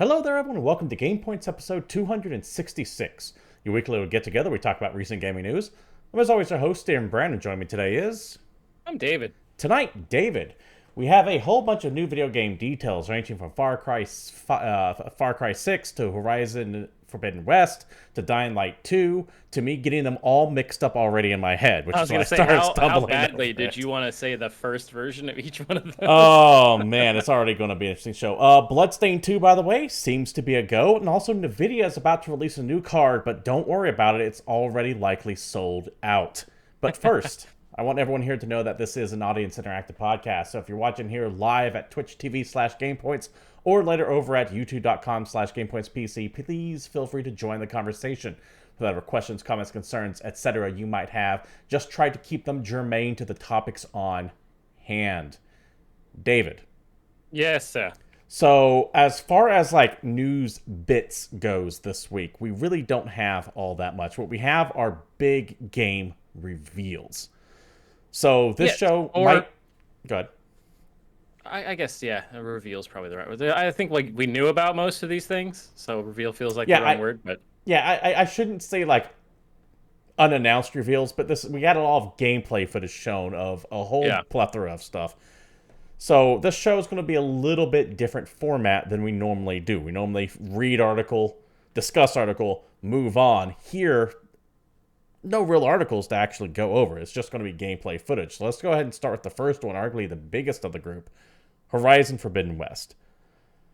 Hello there, everyone, and welcome to GamePoints episode 266. Your weekly little get-together, we talk about recent gaming news. As always, our host, Darren Brandon, joining me today is... I'm David. Tonight, David. We have a whole bunch of new video game details, ranging from Far Cry 6 to Horizon Forbidden West to Dying Light 2 to me getting them all mixed up already in my head, which I is was when going I to say, started how stumbling badly over did it. you want to say the first version of each one of those? Oh, man, it's already going to be an interesting show. Bloodstained 2, by the way, seems to be a go. And also, NVIDIA is about to release a new card, but don't worry about it. It's already likely sold out. But first, I want everyone here to know that this is an audience interactive podcast. So if you're watching here live at Twitch TV/GamePoints or later over at YouTube.com/GamePointsPC, please feel free to join the conversation. Whatever questions, comments, concerns, etc. you might have, just try to keep them germane to the topics on hand. David. Yes, sir. So as far as like news bits goes this week, we really don't have all that much. What we have are big game reveals. So this show might... Go ahead. I guess, yeah, a reveal is probably the right word. I think like we knew about most of these things, so reveal feels like the wrong word, but... Yeah, I shouldn't say like unannounced reveals, but we had a lot of gameplay footage shown of a whole plethora of stuff. So this show is going to be a little bit different format than we normally do. We normally read article, discuss article, move on. Here, no real articles to actually go over. It's just going to be gameplay footage. So let's go ahead and start with the first one, arguably the biggest of the group, Horizon Forbidden West.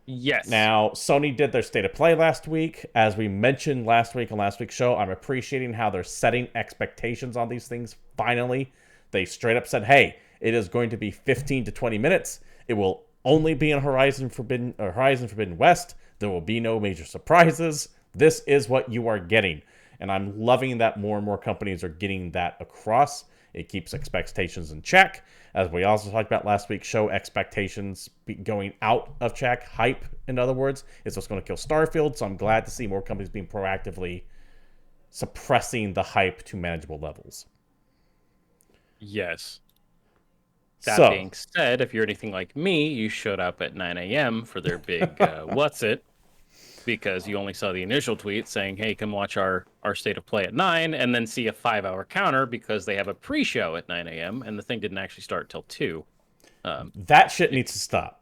Yes. Now, Sony did their State of Play last week. As we mentioned last week on last week's show, I'm appreciating how they're setting expectations on these things. Finally, they straight up said, hey, it is going to be 15 to 20 minutes. It will only be in Horizon Forbidden West. There will be no major surprises. This is what you are getting. And I'm loving that more and more companies are getting that across. It keeps expectations in check. As we also talked about last week, show expectations going out of check. Hype, in other words, is what's going to kill Starfield. So I'm glad to see more companies being proactively suppressing the hype to manageable levels. Yes. That being said, if you're anything like me, you showed up at 9 a.m. for their big what's it, because you only saw the initial tweet saying, hey, come watch our State of Play at 9, and then see a 5-hour counter because they have a pre-show at 9 a.m., and the thing didn't actually start till 2. That shit needs to stop.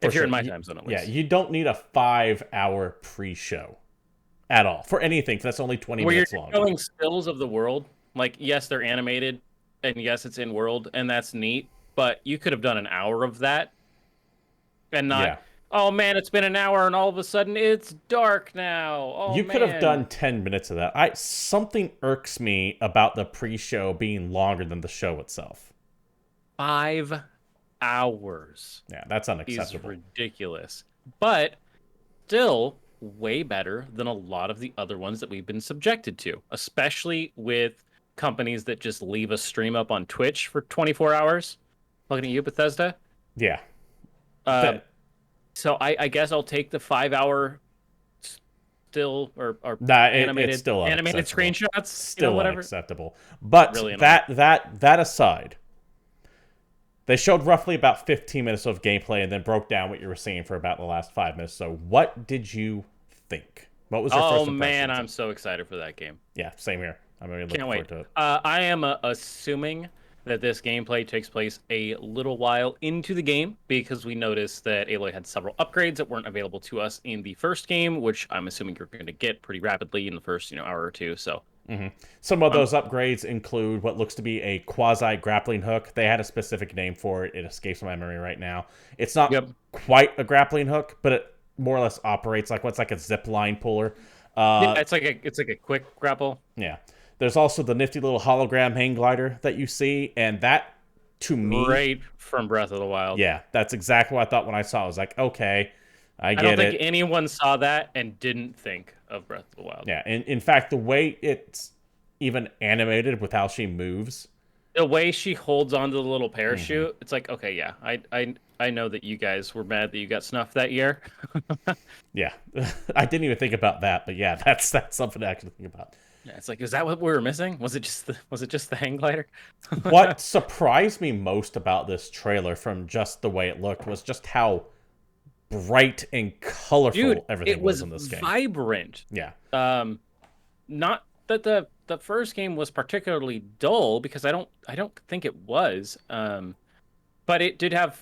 If you're in my time zone, at least. Yeah, you don't need a 5-hour pre-show at all for anything. That's only 20 minutes long. You're showing stills of the world. Like, yes, they're animated, and yes, it's in world, and that's neat, but you could have done an hour of that and not... Yeah. Oh, man, it's been an hour, and all of a sudden, it's dark now. Oh, you could have done 10 minutes of that. Something irks me about the pre-show being longer than the show itself. 5 hours. Yeah, that's unacceptable. Is ridiculous. But still way better than a lot of the other ones that we've been subjected to, especially with companies that just leave a stream up on Twitch for 24 hours. Looking at you, Bethesda. Yeah. So I guess I'll take the 5-hour still or animated screenshots. Still whatever. Unacceptable. But really that aside, they showed roughly about 15 minutes of gameplay and then broke down what you were seeing for about the last 5 minutes. So what did you think? What was your first impression? Oh man, I'm so excited for that game. Yeah, same here. I'm really looking forward to it. I am assuming that this gameplay takes place a little while into the game because we noticed that Aloy had several upgrades that weren't available to us in the first game, which I'm assuming you're going to get pretty rapidly in the first hour or two. So some of those upgrades include what looks to be a quasi grappling hook. They had a specific name for it. It escapes my memory right now. It's not quite a grappling hook, but it more or less operates like what's like a zip line puller. It's like a quick grapple. Yeah. There's also the nifty little hologram hang glider that you see, and that, to me... Right from Breath of the Wild. Yeah, that's exactly what I thought when I saw it. I was like, okay, I get it. I don't think anyone saw that and didn't think of Breath of the Wild. Yeah, and in fact, the way it's even animated with how she moves... The way she holds onto the little parachute, it's like, okay, yeah, I know that you guys were mad that you got snuffed that year. Yeah, I didn't even think about that, but yeah, that's something to actually think about. Yeah, it's like, is that what we were missing? Was it just the hang glider? What surprised me most about this trailer, from just the way it looked, was just how bright and colorful Dude, everything it was in this game. vibrant. Yeah. Not that the first game was particularly dull, because I don't think it was. But it did have,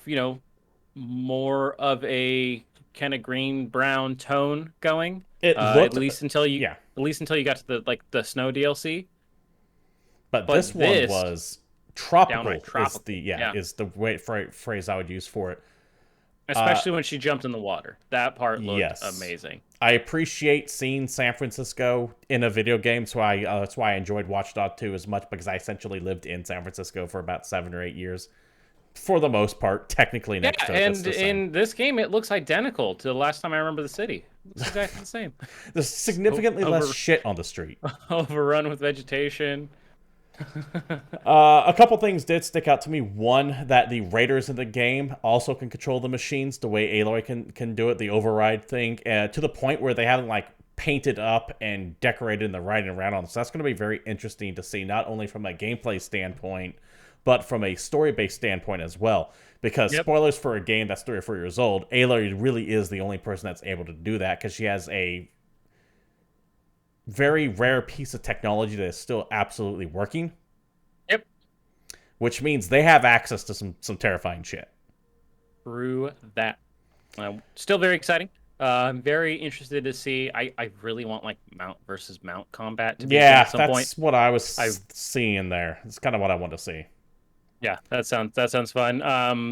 more of a kind of green brown tone going. It looked, at least until you yeah. at least until you got to the snow DLC. But this one was tropical. Tropical. Is the phrase I would use for it. Especially when she jumped in the water. That part looked amazing. I appreciate seeing San Francisco in a video game, so that's why I enjoyed Watch Dogs 2 as much, because I essentially lived in San Francisco for about 7 or 8 years. For the most part, technically next to it. And in this game, it looks identical to the last time I remember the city. It's exactly the same. There's significantly less shit on the street. Overrun with vegetation. A couple things did stick out to me. One, that the raiders in the game also can control the machines the way Aloy can do it, the override thing, to the point where they haven't painted up and decorated the riding around on. So that's going to be very interesting to see, not only from a gameplay standpoint, but from a story-based standpoint as well. Because spoilers for a game that's 3 or 4 years old, Aloy really is the only person that's able to do that, because she has a very rare piece of technology that is still absolutely working. Yep. Which means they have access to some terrifying shit. Through that. Still very exciting. I'm very interested to see. I really want mount versus mount combat to be at some point. Yeah, that's what I was seeing there. It's kind of what I want to see. Yeah, that sounds fun.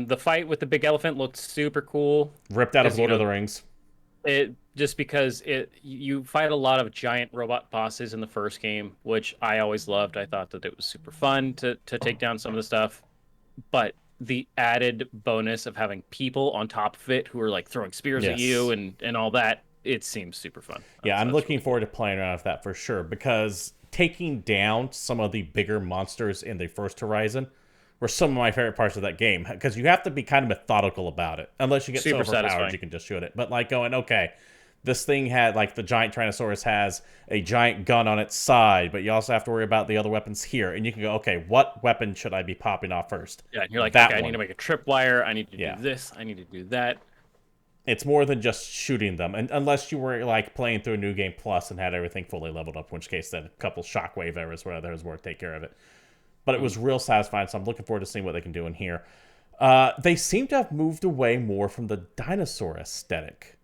The fight with the big elephant looked super cool. Ripped out of Lord of the Rings. Just because you fight a lot of giant robot bosses in the first game, which I always loved. I thought that it was super fun to take down some of the stuff. But the added bonus of having people on top of it who are throwing spears at you and all that, it seems super fun. Yeah, I'm looking forward to playing around with that for sure, because taking down some of the bigger monsters in the first Horizon were some of my favorite parts of that game, because you have to be kind of methodical about it. Unless you get super so overpowered, you can just shoot it. But going, okay, this thing had, the giant Tyrannosaurus has a giant gun on its side, but you also have to worry about the other weapons here. And you can go, okay, what weapon should I be popping off first? Yeah, and you're okay, I need to make a tripwire, I need to do this, I need to do that. It's more than just shooting them, and unless you were playing through a New Game Plus and had everything fully leveled up, in which case then a couple shockwave errors, whatever was worth, take care of it. But it was real satisfying, so I'm looking forward to seeing what they can do in here. They seem to have moved away more from the dinosaur aesthetic.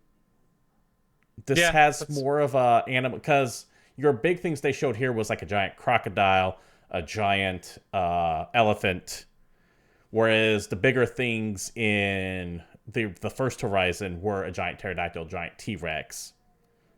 This has more of a animal, because your big things they showed here was a giant crocodile, a giant elephant, whereas the bigger things in the first Horizon were a giant pterodactyl, giant T-Rex.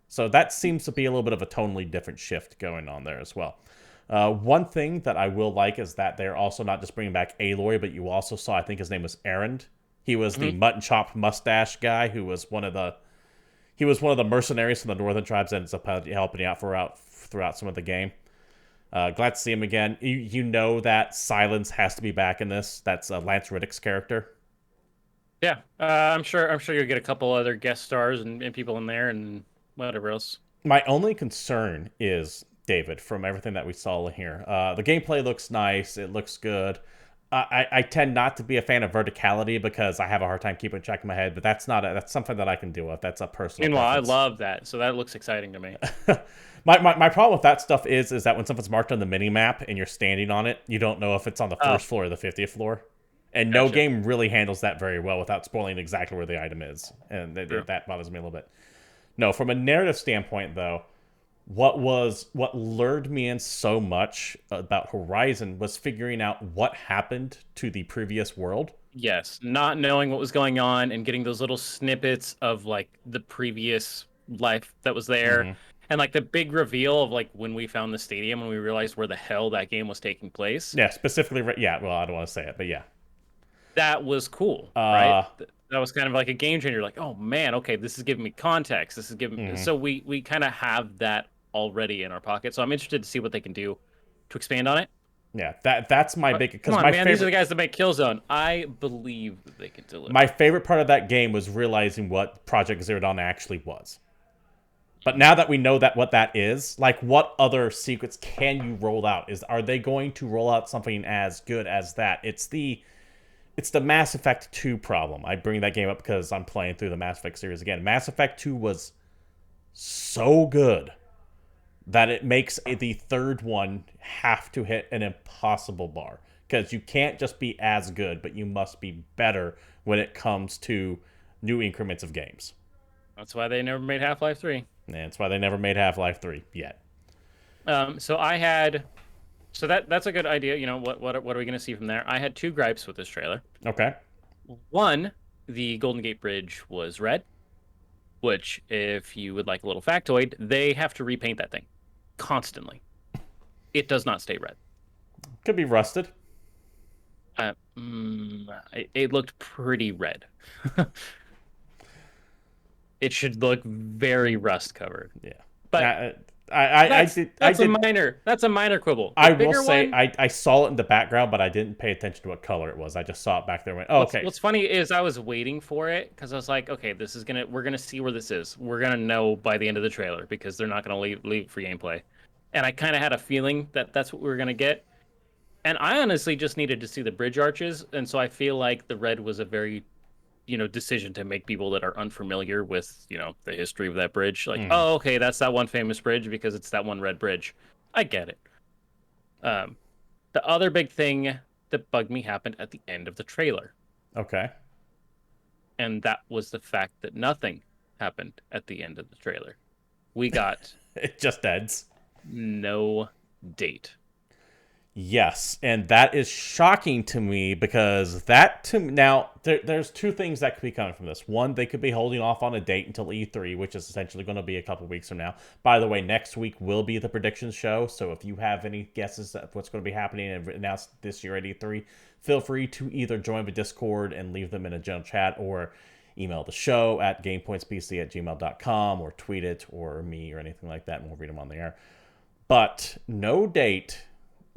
So that seems to be a little bit of a tonally different shift going on there as well. One thing that I will like is that they're also not just bringing back Aloy, but you also saw, I think his name was Erend. He was the mutton chop mustache guy who was one of the mercenaries from the northern tribes that ends up helping out throughout some of the game. Glad to see him again. You know that Silence has to be back in this. That's Lance Riddick's character. Yeah, I'm sure you'll get a couple other guest stars and people in there and whatever else. My only concern is, David, from everything that we saw here, the gameplay looks nice. It looks good. I tend not to be a fan of verticality because I have a hard time keeping track in my head, but that's something that I can deal with. That's a personal preference. I love that, so that looks exciting to me. my problem with that stuff is that when something's marked on the mini map and you're standing on it, you don't know if it's on the first floor or the 50th floor. And no game really handles that very well without spoiling exactly where the item is. And that bothers me a little bit. No, from a narrative standpoint, though, what lured me in so much about Horizon was figuring out what happened to the previous world. Yes, not knowing what was going on and getting those little snippets of the previous life that was there. And the big reveal of when we found the stadium, when we realized where the hell that game was taking place. Yeah, specifically, well, I don't want to say it, but yeah. That was cool, right? That was kind of like a game changer. Oh man, okay, this is giving me context. This is giving so we kind of have that already in our pocket. So I'm interested to see what they can do to expand on it. Yeah, that's my big. Come on, man, these are the guys that make Killzone. I believe that they can deliver. My favorite part of that game was realizing what Project Zero Dawn actually was. But now that we know what that is, what other secrets can you roll out? Are they going to roll out something as good as that? It's the Mass Effect 2 problem. I bring that game up because I'm playing through the Mass Effect series again. Mass Effect 2 was so good that it makes the third one have to hit an impossible bar. Because you can't just be as good, but you must be better when it comes to new increments of games. That's why they never made Half-Life 3. And that's why they never made Half-Life 3 yet. So that's a good idea. You know, what are we going to see from there? I had two gripes with this trailer. Okay. One, the Golden Gate Bridge was red, which, if you would like a little factoid, they have to repaint that thing constantly. It does not stay red. Could be rusted. It looked pretty red. It should look very rust covered. Yeah. But that's a minor quibble. I will say I saw it in the background, but I didn't pay attention to what color it was. I just saw it back there and went, oh, okay. What's funny is I was waiting for it because I was like, okay, we're gonna see where this is. We're gonna know by the end of the trailer because they're not gonna leave for gameplay. And I kind of had a feeling that that's what we were gonna get. And I honestly just needed to see the bridge arches, and so I feel like the red was a very, decision to make people that are unfamiliar with, the history of that bridge. Like, oh, okay, that's that one famous bridge because it's that one red bridge. I get it. The other big thing that bugged me happened at the end of the trailer. Okay. And that was the fact that nothing happened at the end of the trailer. We got... It just ends. No date. Yes, and that is shocking to me because now there's two things that could be coming from this. One, they could be holding off on a date until E3, which is essentially going to be a couple weeks from now. By the way, next week will be the predictions show, so if you have any guesses of what's going to be happening and announced this year at E3, feel free to either join the Discord and leave them in a general chat, or email the show at GamePointsPC@gmail.com, or tweet it, or me, or anything like that, and we'll read them on the air. But no date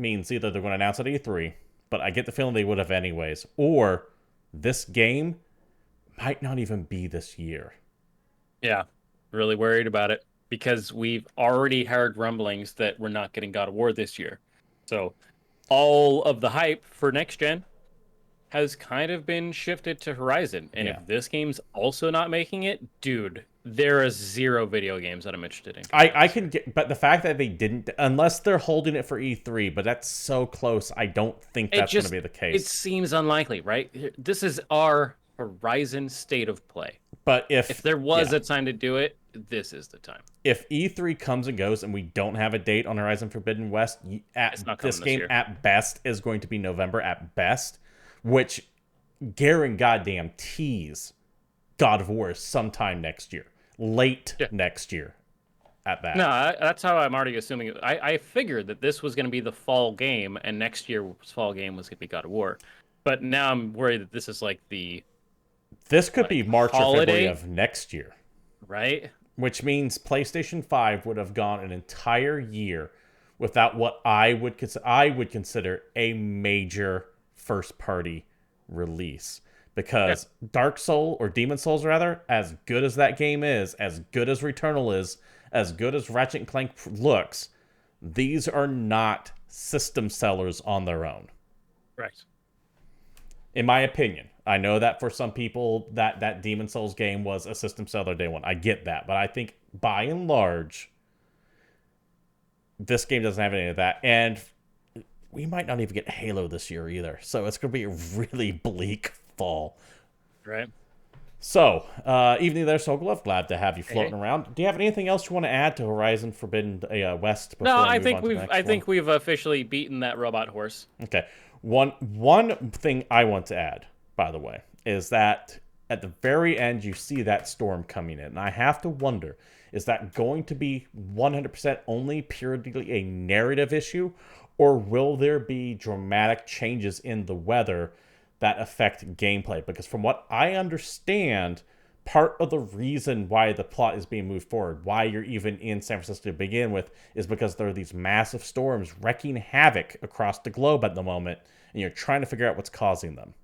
means either they're going to announce at E3, but I get the feeling they would have anyways, or this game might not even be this year. Yeah, really worried about it because we've already heard rumblings that we're not getting God of War this year. So all of the hype for next gen has kind of been shifted to Horizon. And if this game's also not making it, dude, there are zero video games that I'm interested in. I can get, but the fact that they didn't, unless they're holding it for E3, but that's so close, I don't think that's going to be the case. It seems unlikely, right? This is our Horizon state of play. But if there was a time to do it, this is the time. If E3 comes and goes and we don't have a date on Horizon Forbidden West, this game at best is going to be November at best, which guarantees God of War sometime next year. Late next year at that. No, that's how I'm already assuming it. I figured that this was going to be the fall game, and next year's fall game was going to be God of War. But now I'm worried that this is like This could be March holiday? or February of next year. Right? Which means PlayStation 5 would have gone an entire year without what I would consider a major first-party release. Because Dark Soul, or Demon Souls rather, as good as that game is, as good as Returnal is, as good as Ratchet & Clank looks, these are not system sellers on their own. Right. In my opinion. I know that for some people, that Demon Souls game was a system seller day one. I get that. But I think, by and large, this game doesn't have any of that. And we might not even get Halo this year either. So it's going to be a really bleak fall. Right. So, evening there, Sokolov. Glad to have you floating around. Do you have anything else you want to add to Horizon Forbidden West? No, I think we've officially beaten that robot horse. Okay. One thing I want to add, by the way, is that at the very end you see that storm coming in, and I have to wonder, is that going to be 100% only purely a narrative issue, or will there be dramatic changes in the weather that affect gameplay? Because from what I understand, part of the reason why the plot is being moved forward, why you're even in San Francisco to begin with, is because there are these massive storms wreaking havoc across the globe at the moment, and you're trying to figure out what's causing them.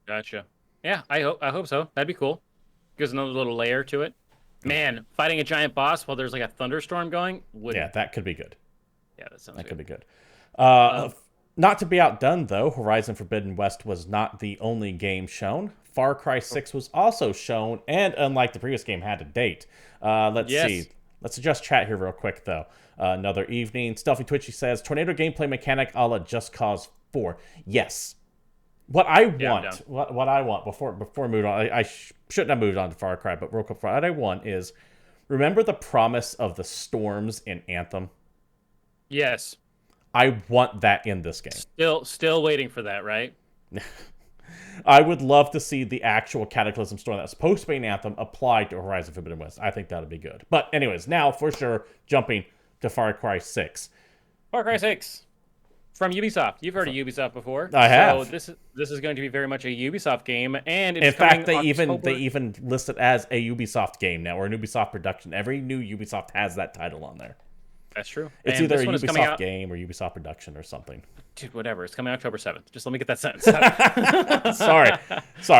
Gotcha. Yeah, I hope so. That'd be cool. Gives another little layer to it. Man, fighting a giant boss while there's like a thunderstorm going. Yeah, that could be good. Yeah, that sounds that good. could be good. Not to be outdone, though, Horizon Forbidden West was not the only game shown. Far Cry 6 was also shown, and unlike the previous game, had a date. Let's see. Let's adjust chat here real quick, though. Another evening. Stealthy Twitchy says, Tornado gameplay mechanic a la Just Cause 4. Yes. What I want, before we move on, I shouldn't have moved on to Far Cry, but real quick, what I want is, remember the promise of the storms in Anthem? Yes. I want that in this game. Still waiting for that, right? I would love to see the actual Cataclysm storm that's supposed to be an Anthem applied to Horizon Forbidden West. I think that would be good. But anyways, now for sure, jumping to Far Cry 6. Far Cry 6 from Ubisoft. You've heard of Ubisoft before. I have. So this is going to be very much a Ubisoft game, and it's in fact they even list it as a Ubisoft game now, or an Ubisoft production. Every new Ubisoft has that title on there. That's true. It's either a Ubisoft game or Ubisoft production or something. Dude, whatever. It's coming October 7th. Just let me get that sentence. Sorry.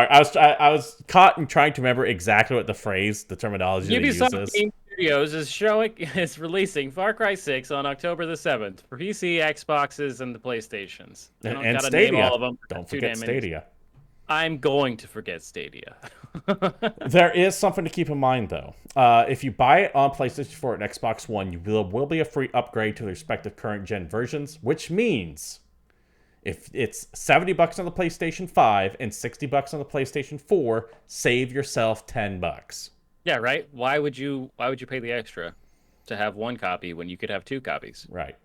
I was caught in trying to remember exactly what the terminology Ubisoft they uses. Game Studios is releasing Far Cry 6 on October the 7th for PC, Xboxes, and the PlayStations. And Stadia. Name all of them. Don't forget Stadia. I'm going to forget Stadia. There is something to keep in mind, though. If you buy it on PlayStation 4 and Xbox One, you will be a free upgrade to the respective current-gen versions, which means if it's $70 on the PlayStation 5 and $60 on the PlayStation 4, save yourself $10. Yeah, right? Why would you pay the extra to have one copy when you could have two copies? Right.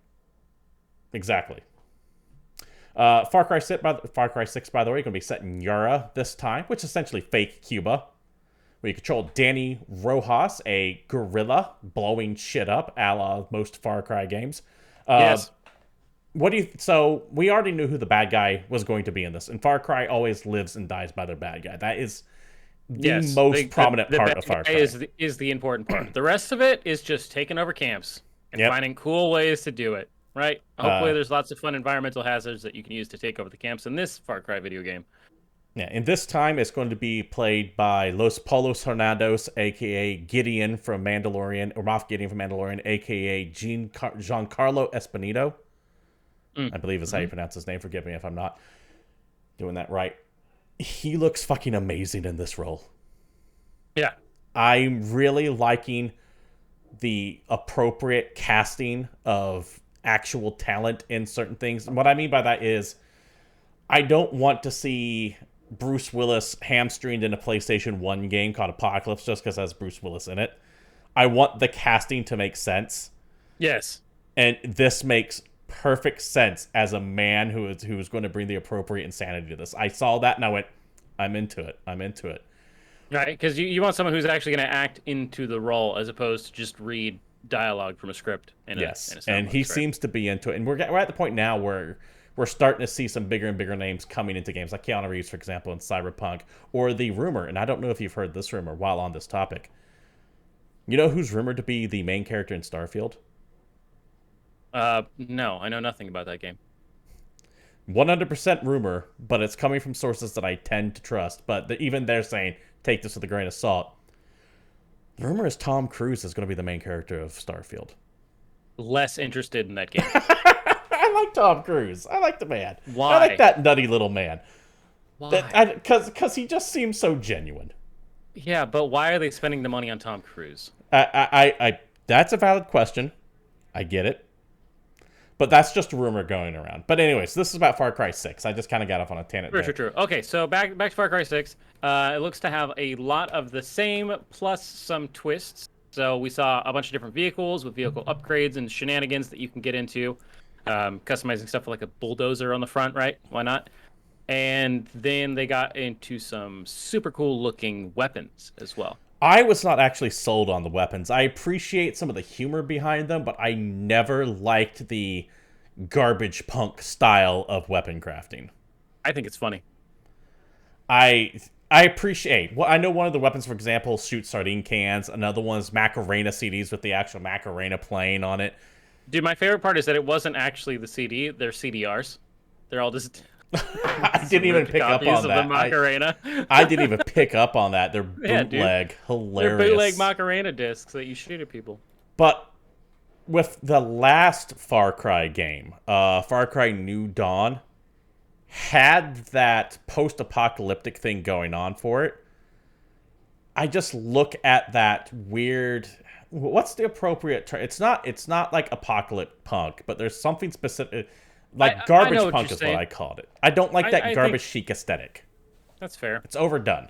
Exactly. Far Cry 6, by the way, going to be set in Yara this time, which is essentially fake Cuba, where you control Danny Rojas, a gorilla blowing shit up, a la most Far Cry games. Yes. So we already knew who the bad guy was going to be in this, and Far Cry always lives and dies by their bad guy. That is the most prominent part of Far Cry. Is the important part. The rest of it is just taking over camps and finding cool ways to do it. Right. Hopefully there's lots of fun environmental hazards that you can use to take over the camps in this Far Cry video game. Yeah, and this time it's going to be played by Los Polos Hernandos, a.k.a. Gideon from Mandalorian, or Moff Gideon from Mandalorian, a.k.a. Giancarlo Esposito. I believe is how you pronounce his name. Forgive me if I'm not doing that right. He looks fucking amazing in this role. Yeah. I'm really liking the appropriate casting of actual talent in certain things. And what I mean by that is I don't want to see Bruce Willis hamstringed in a PlayStation 1 game called Apocalypse just because it has Bruce Willis in it. I want the casting to make sense. Yes. And this makes perfect sense as a man who is going to bring the appropriate insanity to this. I saw that and I went, I'm into it. Right, because you want someone who's actually going to act into the role as opposed to just read dialogue from a script. And he seems to be into it. And we're at the point now where we're starting to see some bigger and bigger names coming into games, like Keanu Reeves, for example, in Cyberpunk, or the rumor, and I don't know if you've heard this rumor while on this topic. You know who's rumored to be the main character in Starfield? No, I know nothing about that game. 100% rumor, but it's coming from sources that I tend to trust. But even they're saying, take this with a grain of salt. The rumor is Tom Cruise is going to be the main character of Starfield. Less interested in that game. I like Tom Cruise. I like the man. Why? I like that nutty little man. Why? Because he just seems so genuine. Yeah, but why are they spending the money on Tom Cruise? That's a valid question. I get it. But that's just a rumor going around. But anyways, this is about Far Cry 6. I just kind of got off on a tangent there. True. Okay, so back to Far Cry 6. It looks to have a lot of the same, plus some twists. So we saw a bunch of different vehicles with vehicle upgrades and shenanigans that you can get into. Customizing stuff like a bulldozer on the front, right? Why not? And then they got into some super cool looking weapons as well. I was not actually sold on the weapons. I appreciate some of the humor behind them, but I never liked the garbage punk style of weapon crafting. I think it's funny. I appreciate. Well, I know one of the weapons, for example, shoots sardine cans. Another one is Macarena CDs with the actual Macarena playing on it. Dude, my favorite part is that it wasn't actually the CD. They're CDRs. They're all just... I didn't even pick up on that. I didn't even pick up on that. They're bootleg. Hilarious. They're bootleg Macarena discs that you shoot at people. But with the last Far Cry game, Far Cry New Dawn had that post-apocalyptic thing going on for it. I just look at that weird. What's the appropriate term? It's not like apocalypse punk, but there's something specific, like garbage punk is what I called it. I don't like that garbage chic aesthetic. That's fair. It's overdone.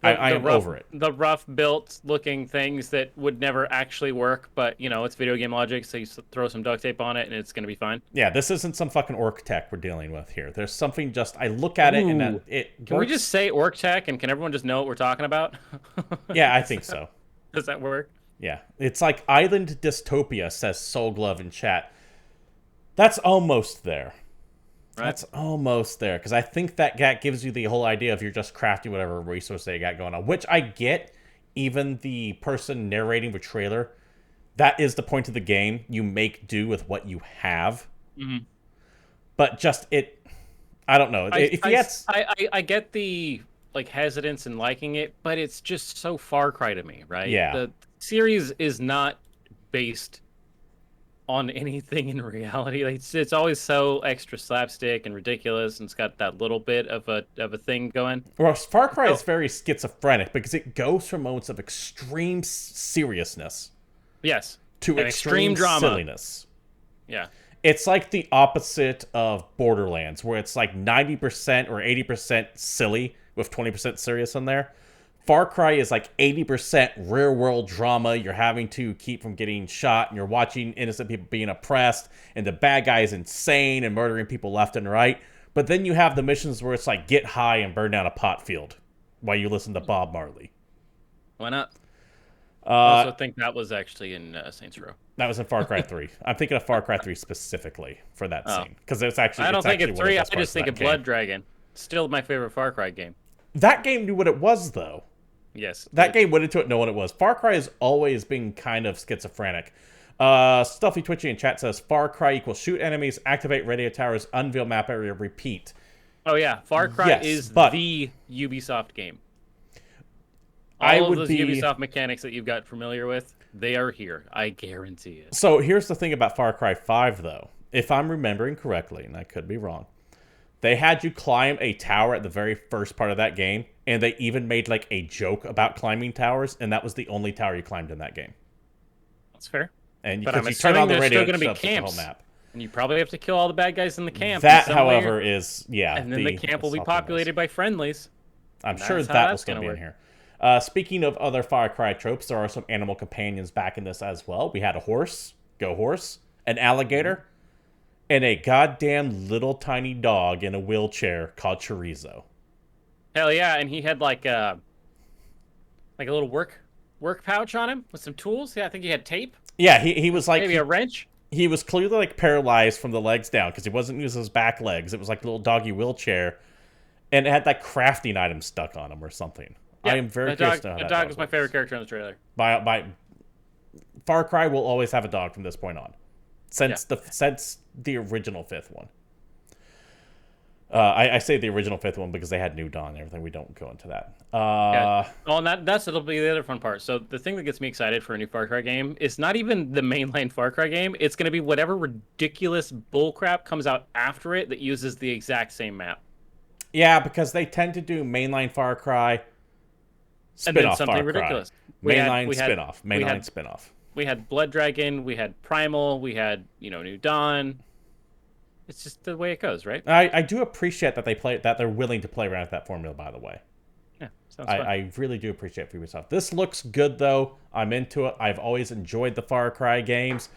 I am over it. The rough built looking things that would never actually work, but it's video game logic, so you throw some duct tape on it and it's going to be fine. Yeah, this isn't some fucking orc tech we're dealing with here. There's something I look at it and it Can we just say orc tech and can everyone just know what we're talking about? Yeah, I think so. Does that work? Yeah. It's like Island Dystopia, says Soul Glove in chat. That's almost there. Right. That's almost there, because I think that gives you the whole idea of you're just crafting whatever resource they got going on, which I get. Even the person narrating the trailer, that is the point of the game. You make do with what you have. Mm-hmm. But I don't know. I get the hesitance in liking it, but it's just so Far Cry to me, right? Yeah. The series is not based on anything in reality. It's always so extra slapstick and ridiculous, and it's got that little bit of a thing going. Well, Far Cry is very schizophrenic because it goes from moments of extreme seriousness, yes, to extreme drama, silliness. Yeah, it's like the opposite of Borderlands, where it's like 90% or 80% silly with 20% serious in there. Far Cry is like 80% real world drama. You're having to keep from getting shot, and you're watching innocent people being oppressed, and the bad guy is insane and murdering people left and right. But then you have the missions where it's like get high and burn down a pot field while you listen to Bob Marley. Why not? I also think that was actually in Saints Row. That was in Far Cry 3. I'm thinking of Far Cry 3 specifically for that scene, because it's actually. I don't think it's 3. I just think of Blood Dragon. Still my favorite Far Cry game. That game knew what it was, though. Yes. That game went into it knowing what it was. Far Cry has always been kind of schizophrenic. Stuffy Twitchy in chat says, Far Cry equals shoot enemies, activate radio towers, unveil map area, repeat. Oh, yeah. Far Cry is the Ubisoft game. All of those Ubisoft mechanics that you've got familiar with, they are here. I guarantee it. So here's the thing about Far Cry 5, though. If I'm remembering correctly, and I could be wrong, they had you climb a tower at the very first part of that game, and they even made like a joke about climbing towers, and that was the only tower you climbed in that game. That's fair. And you turn on the radio, still going to be camps, the whole map. And you probably have to kill all the bad guys in the camp. That, however, is and then the camp will be populated by friendlies. I'm sure that will still be in here. Speaking of other Far Cry tropes, there are some animal companions back in this as well. We had a horse, go horse, an alligator, and a goddamn little tiny dog in a wheelchair called Chorizo. Hell yeah, and he had like a little work pouch on him with some tools. Yeah, I think he had tape. Yeah, he was like... Maybe a wrench? He was clearly like paralyzed from the legs down because he wasn't using his back legs. It was like a little doggy wheelchair, and it had like crafting items stuck on him or something. Yeah, I am very curious to know how that dog was my favorite character in the trailer. By Far Cry will always have a dog from this point on. Since the original 5th one. I say the original 5th one because they had New Dawn and everything. We don't go into that. Well, and it'll be the other fun part. So the thing that gets me excited for a new Far Cry game is not even the mainline Far Cry game. It's going to be whatever ridiculous bullcrap comes out after it that uses the exact same map. Yeah, because they tend to do mainline Far Cry, spin-off Far Cry. Ridiculous. Mainline spin-off. We had Blood Dragon, we had Primal, we had, New Dawn. It's just the way it goes, right? I do appreciate that they're willing to play around with that formula, by the way. Yeah, sounds fun. I really do appreciate it for Ubisoft. This looks good, though. I'm into it. I've always enjoyed the Far Cry games.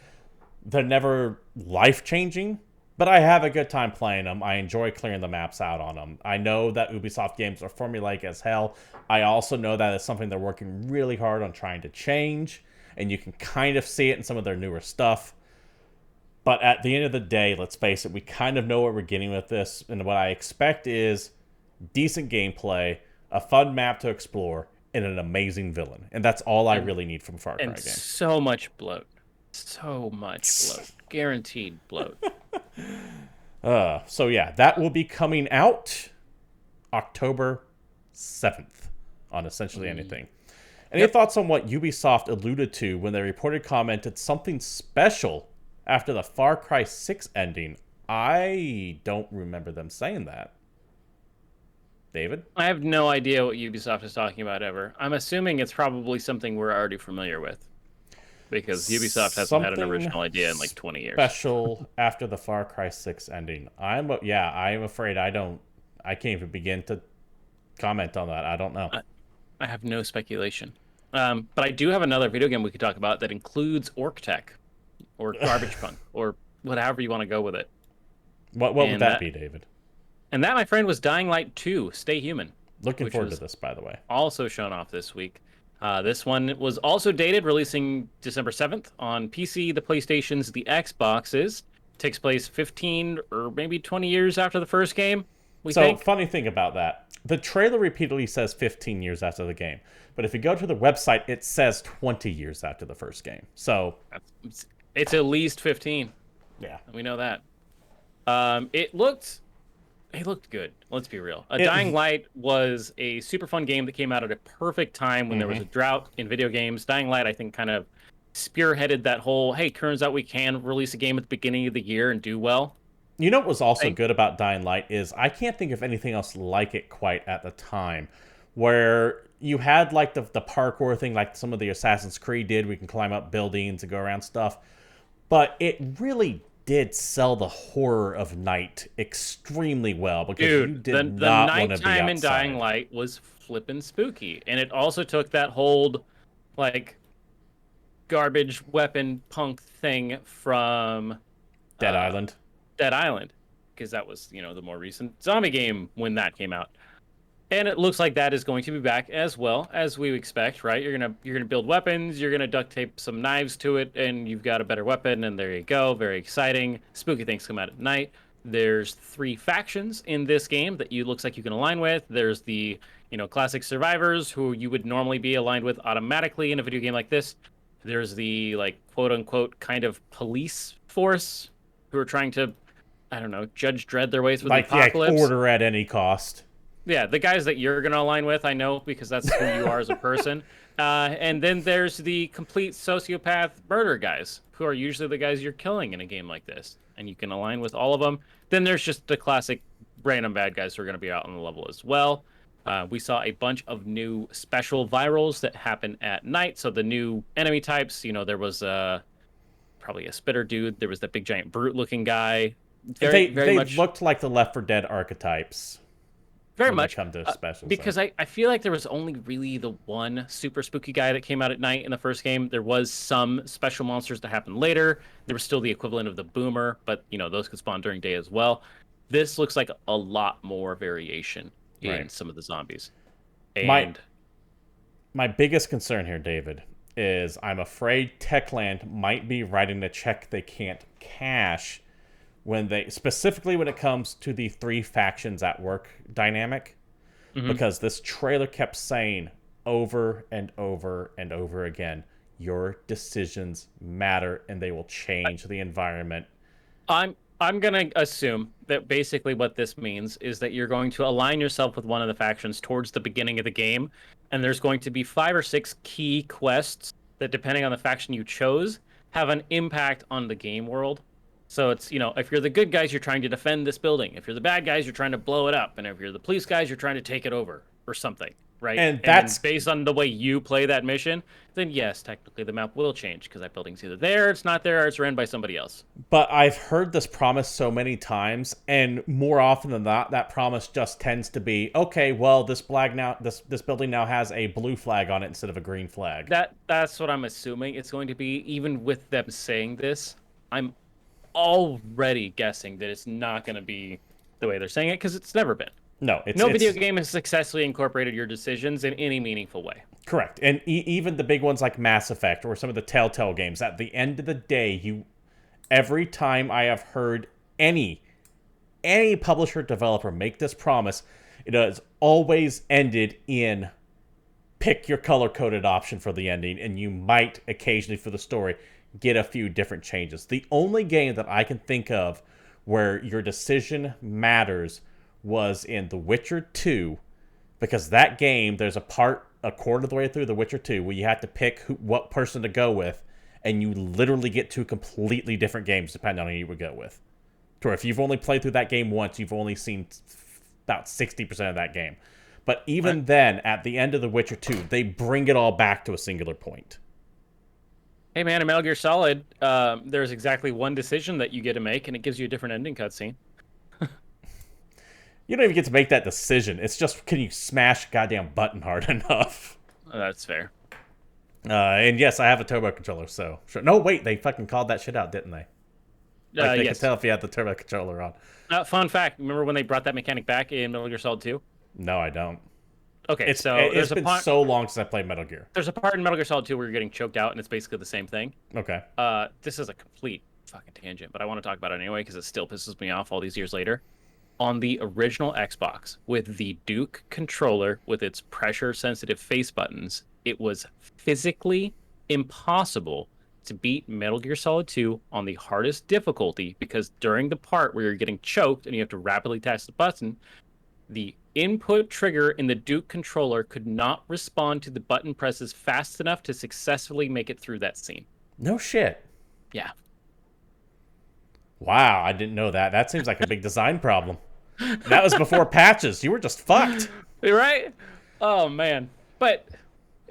They're never life-changing, but I have a good time playing them. I enjoy clearing the maps out on them. I know that Ubisoft games are formulaic as hell. I also know that it's something they're working really hard on trying to change, and you can kind of see it in some of their newer stuff. But at the end of the day, let's face it, we kind of know what we're getting with this, and what I expect is decent gameplay, a fun map to explore, and an amazing villain. And that's all I really need from a Far Cry game. And so much bloat. So much bloat. Guaranteed bloat. So yeah, that will be coming out October 7th on essentially anything. Any thoughts on what Ubisoft alluded to when they commented something special after the Far Cry 6 ending? I don't remember them saying that. David? I have no idea what Ubisoft is talking about ever. I'm assuming it's probably something we're already familiar with. Because Ubisoft hasn't had an original idea in like 20 years. Special after the Far Cry 6 ending. I'm afraid I can't even begin to comment on that. I don't know. I have no speculation. But I do have another video game we could talk about that includes Orc Tech or Garbage Punk or whatever you want to go with it. What would that be, David? And that, my friend, was Dying Light 2, Stay Human. Looking forward to this, by the way. Also shown off this week. This one was also dated, releasing December 7th on PC, the PlayStations, the Xboxes. Takes place 15 or maybe 20 years after the first game, we think. Funny thing about that. The trailer repeatedly says 15 years after the game. But if you go to the website, it says 20 years after the first game. So it's at least 15. Yeah. We know that. It looked good. Let's be real. Dying Light was a super fun game that came out at a perfect time when there was a drought in video games. Dying Light, I think, kind of spearheaded that whole, hey, turns out we can release a game at the beginning of the year and do well. You know what was also good about Dying Light is I can't think of anything else like it quite at the time, where you had like the parkour thing like some of the Assassin's Creed did. We can climb up buildings and go around stuff. But it really did sell the horror of night extremely well because you did not want to be outside. The nighttime in Dying Light was flippin' spooky, and it also took that whole like garbage weapon punk thing from Dead Island, because that was the more recent zombie game when that came out. And it looks like that is going to be back as well, as we expect, right? You're gonna build weapons, you're gonna duct tape some knives to it, and you've got a better weapon, and there you go. Very exciting. Spooky things come out at night. There's 3 factions in this game that looks like you can align with. There's the classic survivors who you would normally be aligned with automatically in a video game like this. There's the like quote unquote kind of police force who are trying to, I don't know, Judge Dredd their way through the apocalypse. Like order at any cost. Yeah, the guys that you're going to align with, I know, because that's who you are as a person. And then there's the complete sociopath murder guys, who are usually the guys you're killing in a game like this. And you can align with all of them. Then there's just the classic random bad guys who are going to be out on the level as well. We saw a bunch of new special virals that happen at night. So the new enemy types, there was probably a spitter dude. There was that big giant brute-looking guy. They looked like the Left 4 Dead archetypes. Very much. Come to special because I feel like there was only really the one super spooky guy that came out at night in the first game. There was some special monsters that happened later. There was still the equivalent of the boomer, but those could spawn during day as well. This looks like a lot more variation in some of the zombies. And my biggest concern here, David, is I'm afraid Techland might be writing a check they can't cash specifically when it comes to the 3 factions at work dynamic, because this trailer kept saying over and over and over again, your decisions matter and they will change the environment. I'm going to assume that basically what this means is that you're going to align yourself with one of the factions towards the beginning of the game, and there's going to be 5 or 6 key quests that, depending on the faction you chose, have an impact on the game world. So it's, if you're the good guys, you're trying to defend this building. If you're the bad guys, you're trying to blow it up. And if you're the police guys, you're trying to take it over or something, right? And that's based on the way you play that mission, then yes, technically the map will change because that building's either there, it's not there, or it's ran by somebody else. But I've heard this promise so many times, and more often than not, that promise just tends to be, okay, well, this building now has a blue flag on it instead of a green flag. That's what I'm assuming it's going to be. Even with them saying this, I'm already guessing that it's not going to be the way they're saying it, because it's never been. No video game has successfully incorporated your decisions in any meaningful way. Correct. And even the big ones like Mass Effect or some of the Telltale games, at the end of the day, every time I have heard any publisher developer make this promise, it has always ended in pick your color-coded option for the ending, and you might occasionally for the story get a few different changes. The only game that I can think of where your decision matters was in The Witcher 2, because that game, there's a part a quarter of the way through The Witcher 2, where you have to pick what person to go with, and you literally get two completely different games depending on who you would go with. To if you've only played through that game once, you've only seen about 60% of that game. But even then, at the end of The Witcher 2, they bring it all back to a singular point. Hey man, in Metal Gear Solid, there's exactly one decision that you get to make, and it gives you a different ending cutscene. You don't even get to make that decision. It's just, can you smash a goddamn button hard enough? That's fair. And yes, I have a turbo controller, so... Sure. No, wait, they fucking called that shit out, didn't they? Like, they yes. could tell if you had the turbo controller on. Fun fact, remember when they brought that mechanic back in Metal Gear Solid 2? No, I don't. Okay, it's been so long since I played Metal Gear. There's a part in Metal Gear Solid 2 where you're getting choked out, and it's basically the same thing. Okay. This is a complete fucking tangent, but I want to talk about it anyway because it still pisses me off all these years later. On the original Xbox, with the Duke controller with its pressure-sensitive face buttons, it was physically impossible to beat Metal Gear Solid 2 on the hardest difficulty because during the part where you're getting choked and you have to rapidly tap the button, the input trigger in the Duke controller could not respond to the button presses fast enough to successfully make it through that scene. No shit. Yeah. Wow, I didn't know that. That seems like a big design problem. That was before patches. You were just fucked. Right? Oh, man. But...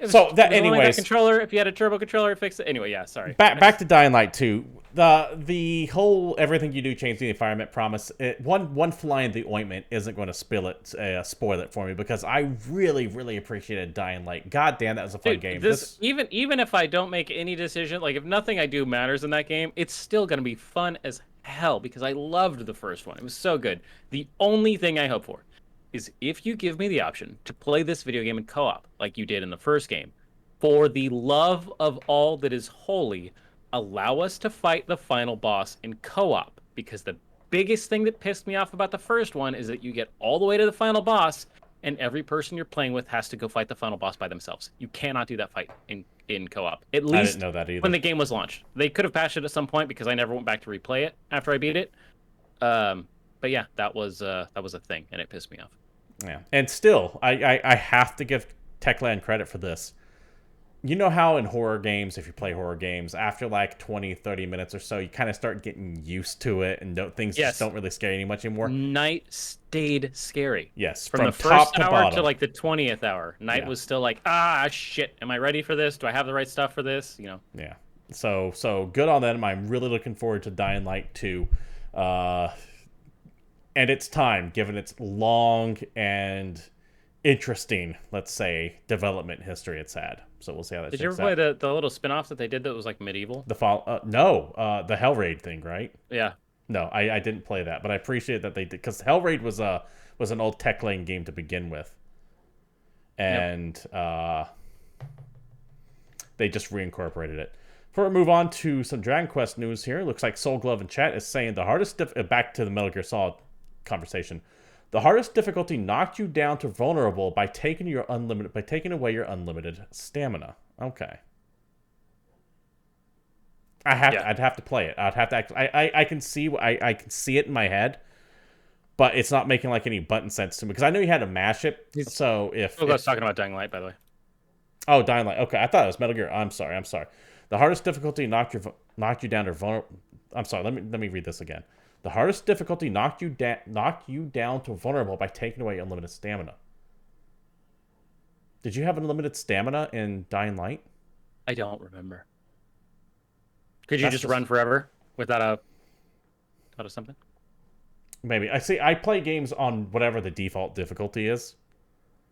So that, anyways, that controller. If you had a turbo controller, it fixed it. Anyway, yeah. Sorry. Back to Dying Light 2. The whole everything you do change the environment promise. One fly in the ointment isn't going to spoil it for me because I really appreciated Dying Light. God damn, that was a fun game. Even if I don't make any decision, like if nothing I do matters in that game, it's still going to be fun as hell because I loved the first one. It was so good. The only thing I hope for is if you give me the option to play this video game in co-op, like you did in the first game, for the love of all that is holy, allow us to fight the final boss in co-op. Because the biggest thing that pissed me off about the first one is that you get all the way to the final boss, and every person you're playing with has to go fight the final boss by themselves. You cannot do that fight in co-op. At least I didn't know that either. When the game was launched. They could have patched it at some point because I never went back to replay it after I beat it. But yeah, that was a thing, and it pissed me off. Yeah, and still, I have to give Techland credit for this. You know how in horror games, if you play horror games, after like 20, 30 minutes or so, you kind of start getting used to it, and things just don't really scare you much anymore? Night stayed scary. Yes, from the first hour to like the 20th hour. Night was still like, shit, am I ready for this? Do I have the right stuff for this? You know? Yeah. So good on them. I'm really looking forward to Dying Light 2. And it's time, given its long and interesting, let's say, development history it's had. So we'll see how that shakes out. Did you ever play the little spin-off that they did that was like medieval? The Hell Raid thing, right? Yeah. No, I didn't play that, but I appreciate that they did, because Hell Raid was an old Tech Lane game to begin with. And they just reincorporated it. Before we move on to some Dragon Quest news here, looks like Soul Glove in chat is saying the hardest back to the Metal Gear Solid conversation. The hardest difficulty knocked you down to vulnerable by taking away your unlimited stamina. Okay. I'd have to play it. I'd have to I can see it in my head, but it's not making like any button sense to me because I know you had to mash it. So I was talking about Dying Light, by the way. Oh, Dying Light. Okay, I thought it was Metal Gear. I'm sorry. The hardest difficulty knocked you down to vulnerable. I'm sorry. Let me read this again. The hardest difficulty knocked you down to vulnerable by taking away unlimited stamina. Did you have unlimited stamina in Dying Light? I don't remember. Could you just run forever without a something? Maybe. I play games on whatever the default difficulty is.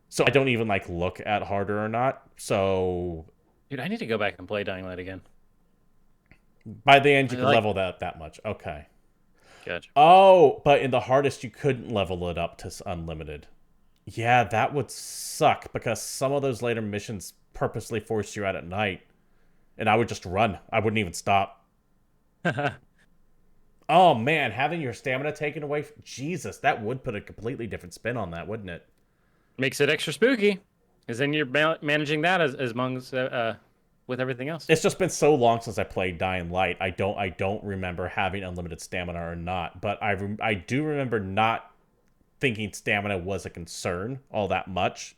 So I don't even like look at harder or not. So dude, I need to go back and play Dying Light again. By the end you can level that much. Okay. Gotcha. Oh, but in the hardest you couldn't level it up to unlimited. Yeah, that would suck because some of those later missions purposely forced you out at night. And I would just run. I wouldn't even stop. Oh man, having your stamina taken away. Jesus, that would put a completely different spin on that, wouldn't it? Makes it extra spooky. Because then you're managing that as amongst with everything else. It's just been so long since I played Dying Light. I don't remember having unlimited stamina or not, but I do remember not thinking stamina was a concern all that much.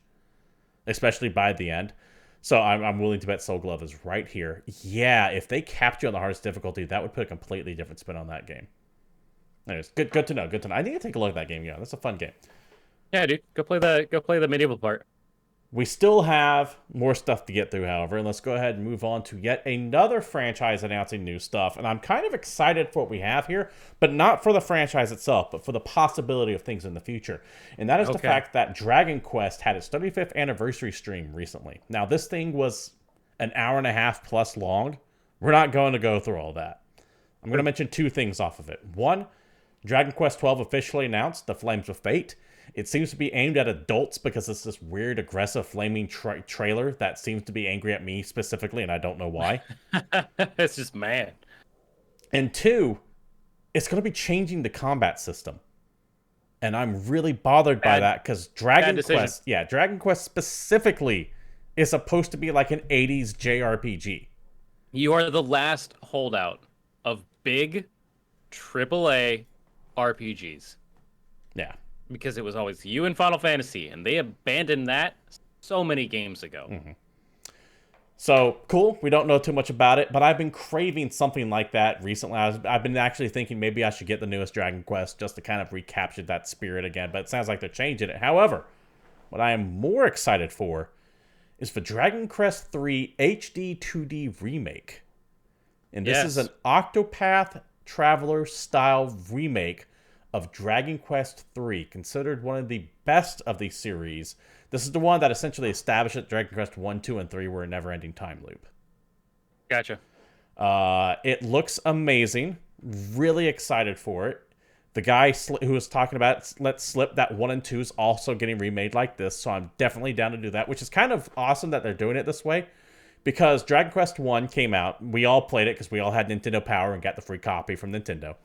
especially by the end. So I'm willing to bet Soul Glove is right here. Yeah, if they capped you on the hardest difficulty, that would put a completely different spin on that game. Anyways, good to know. Good to know. I need to take a look at that game. Yeah, that's a fun game. Yeah, dude, go play the medieval part. We still have more stuff to get through, however, and let's go ahead and move on to yet another franchise announcing new stuff. And I'm kind of excited for what we have here, but not for the franchise itself, but for the possibility of things in the future. And that is the fact that Dragon Quest had its 35th anniversary stream recently. Now, this thing was an hour and a half plus long. We're not going to go through all that. I'm going to mention two things off of it. One, Dragon Quest XII officially announced The Flames of Fate. It seems to be aimed at adults because it's this weird, aggressive, flaming trailer that seems to be angry at me specifically, and I don't know why. It's just mad. And two, it's going to be changing the combat system. And I'm really bothered by that because Dragon Quest specifically is supposed to be like an 80s JRPG. You are the last holdout of big AAA RPGs. Yeah. Because it was always you and Final Fantasy, and they abandoned that so many games ago. Mm-hmm. So, cool. We don't know too much about it, but I've been craving something like that recently. I've been actually thinking maybe I should get the newest Dragon Quest just to kind of recapture that spirit again, but it sounds like they're changing it. However, what I am more excited for is for Dragon Quest III HD 2D Remake. And this is an Octopath Traveler style remake of Dragon Quest III, considered one of the best of the series. This is the one that essentially established that Dragon Quest 1, 2, and 3 were a never-ending time loop. Gotcha. It looks amazing. Really excited for it. The guy who was talking about it let slip that 1 and 2 is also getting remade like this, so I'm definitely down to do that, which is kind of awesome that they're doing it this way, because Dragon Quest 1 came out. We all played it because we all had Nintendo Power and got the free copy from Nintendo.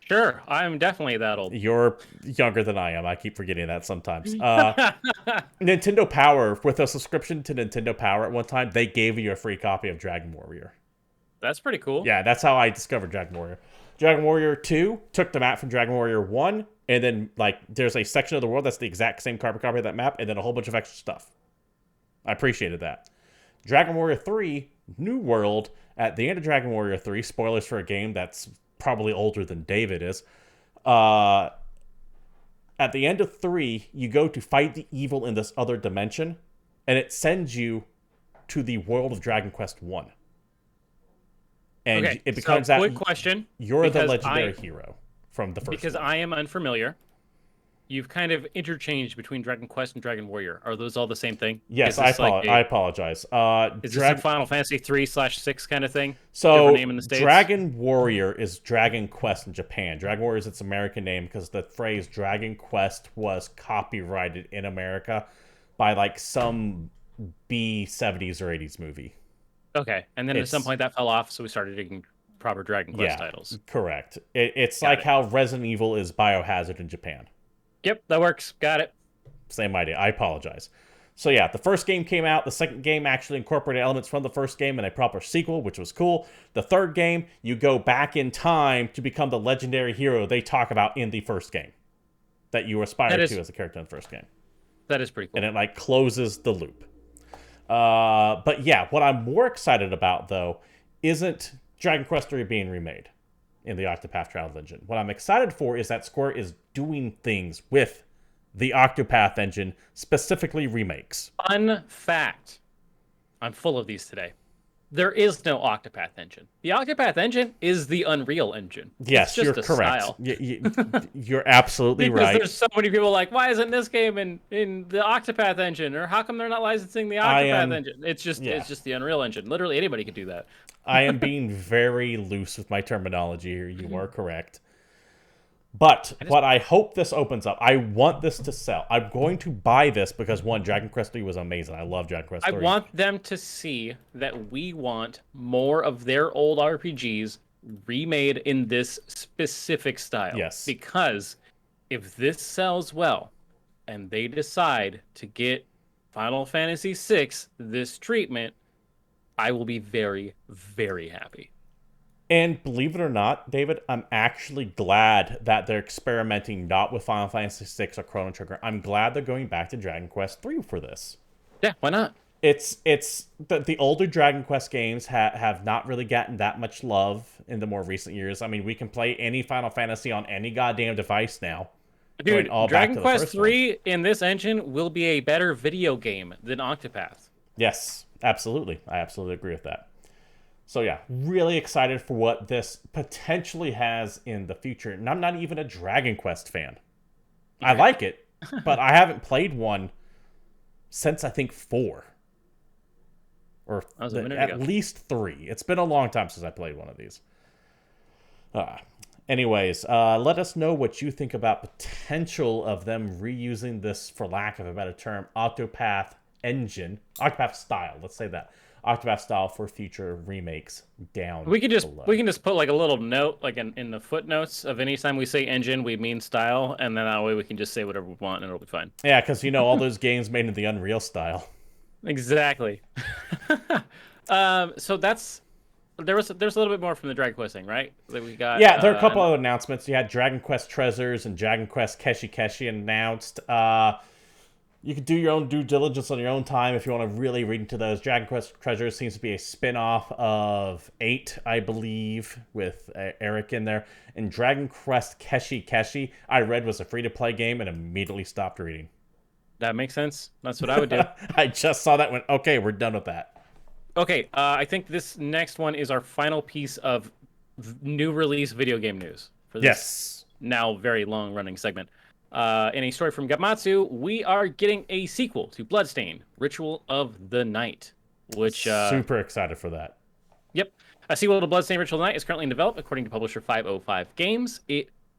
Sure, I'm definitely that old. You're younger than I am. I keep forgetting that sometimes. Nintendo Power, with a subscription to Nintendo Power at one time, they gave you a free copy of Dragon Warrior. That's pretty cool. Yeah, that's how I discovered Dragon Warrior. Dragon Warrior 2 took the map from Dragon Warrior 1, and then like there's a section of the world that's the exact same carbon copy of that map, and then a whole bunch of extra stuff. I appreciated that. Dragon Warrior 3, New World, at the end of Dragon Warrior 3, spoilers for a game that's probably older than David is. At the end of 3, you go to fight the evil in this other dimension, and it sends you to the world of Dragon Quest 1. And it becomes quick question. You're the legendary hero from the first Because one. I am unfamiliar. You've kind of interchanged between Dragon Quest and Dragon Warrior. Are those all the same thing? Yes, I apologize. Is this a Final Fantasy 3/6 kind of thing? So, name in the States? Dragon Warrior is Dragon Quest in Japan. Dragon Warrior is its American name because the phrase Dragon Quest was copyrighted in America by like some B-70s or 80s movie. Okay, and then at some point that fell off, so we started taking proper Dragon Quest titles. Correct. It's like how Resident Evil is Biohazard in Japan. Yep, that works. Got it. Same idea. I apologize. So yeah, the first game came out. The second game actually incorporated elements from the first game in a proper sequel, which was cool. The third game, you go back in time to become the legendary hero they talk about in the first game that you aspire to as a character in the first game. That is pretty cool. And it like closes the loop. But yeah, what I'm more excited about though isn't Dragon Quest III being remade in the Octopath Traveler engine. What I'm excited for is that Square is doing things with the Octopath engine, specifically remakes. Fun fact. I'm full of these today. There is no Octopath engine. The Octopath engine is the Unreal engine. Yes, you're correct. You're absolutely because right. There's so many people like, why isn't this game in the Octopath engine? Or how come they're not licensing the Octopath engine? It's just the Unreal engine. Literally anybody could do that. I am being very loose with my terminology here. You are correct. But what I hope this opens up, I want this to sell. I'm going to buy this because, one, Dragon Quest III was amazing. I love Dragon Quest III. I want them to see that we want more of their old RPGs remade in this specific style. Yes. Because if this sells well and they decide to get Final Fantasy VI this treatment, I will be very, very happy. And believe it or not, David, I'm actually glad that they're experimenting not with Final Fantasy VI or Chrono Trigger. I'm glad they're going back to Dragon Quest III for this. Yeah, why not? It's the older Dragon Quest games have not really gotten that much love in the more recent years. I mean, we can play any Final Fantasy on any goddamn device now, going Dude, all back Dragon to the Quest first one. 3 in this engine will be a better video game than Octopath. Yes, absolutely. I absolutely agree with that. So yeah, really excited for what this potentially has in the future. And I'm not even a Dragon Quest fan. I Okay. like it, but I haven't played one since I think 4 or That was a minute at ago. least 3. It's been a long time since I played one of these. Uh, anyways, let us know what you think about potential of them reusing this, for lack of a better term, Octopath engine, Octopath style. Let's say that Octopath style for future remakes down We below. can just put like a little note like in the footnotes of any time we say engine, we mean style, and then that way we can just say whatever we want and it'll be fine. Yeah, because all those games made in the Unreal style. Exactly. So that's there's a little bit more from the Dragon Quest thing, right? That we got. Yeah, there are a couple other announcements. You had Dragon Quest Treasures and Dragon Quest Keshi Keshi announced. You could do your own due diligence on your own time if you want to really read into those. Dragon Quest Treasures seems to be a spin-off of 8, I believe, with Eric in there. And Dragon Quest Keshi Keshi, I read was a free-to-play game and immediately stopped reading. That makes sense. That's what I would do. I just saw that, went, okay, we're done with that. Okay, I think this next one is our final piece of new release video game news for this now very long running segment. In a story from Gamatsu, we are getting a sequel to Bloodstained, Ritual of the Night, which super excited for that. Yep. A sequel to Bloodstained Ritual of the Night is currently in development according to publisher 505 Games.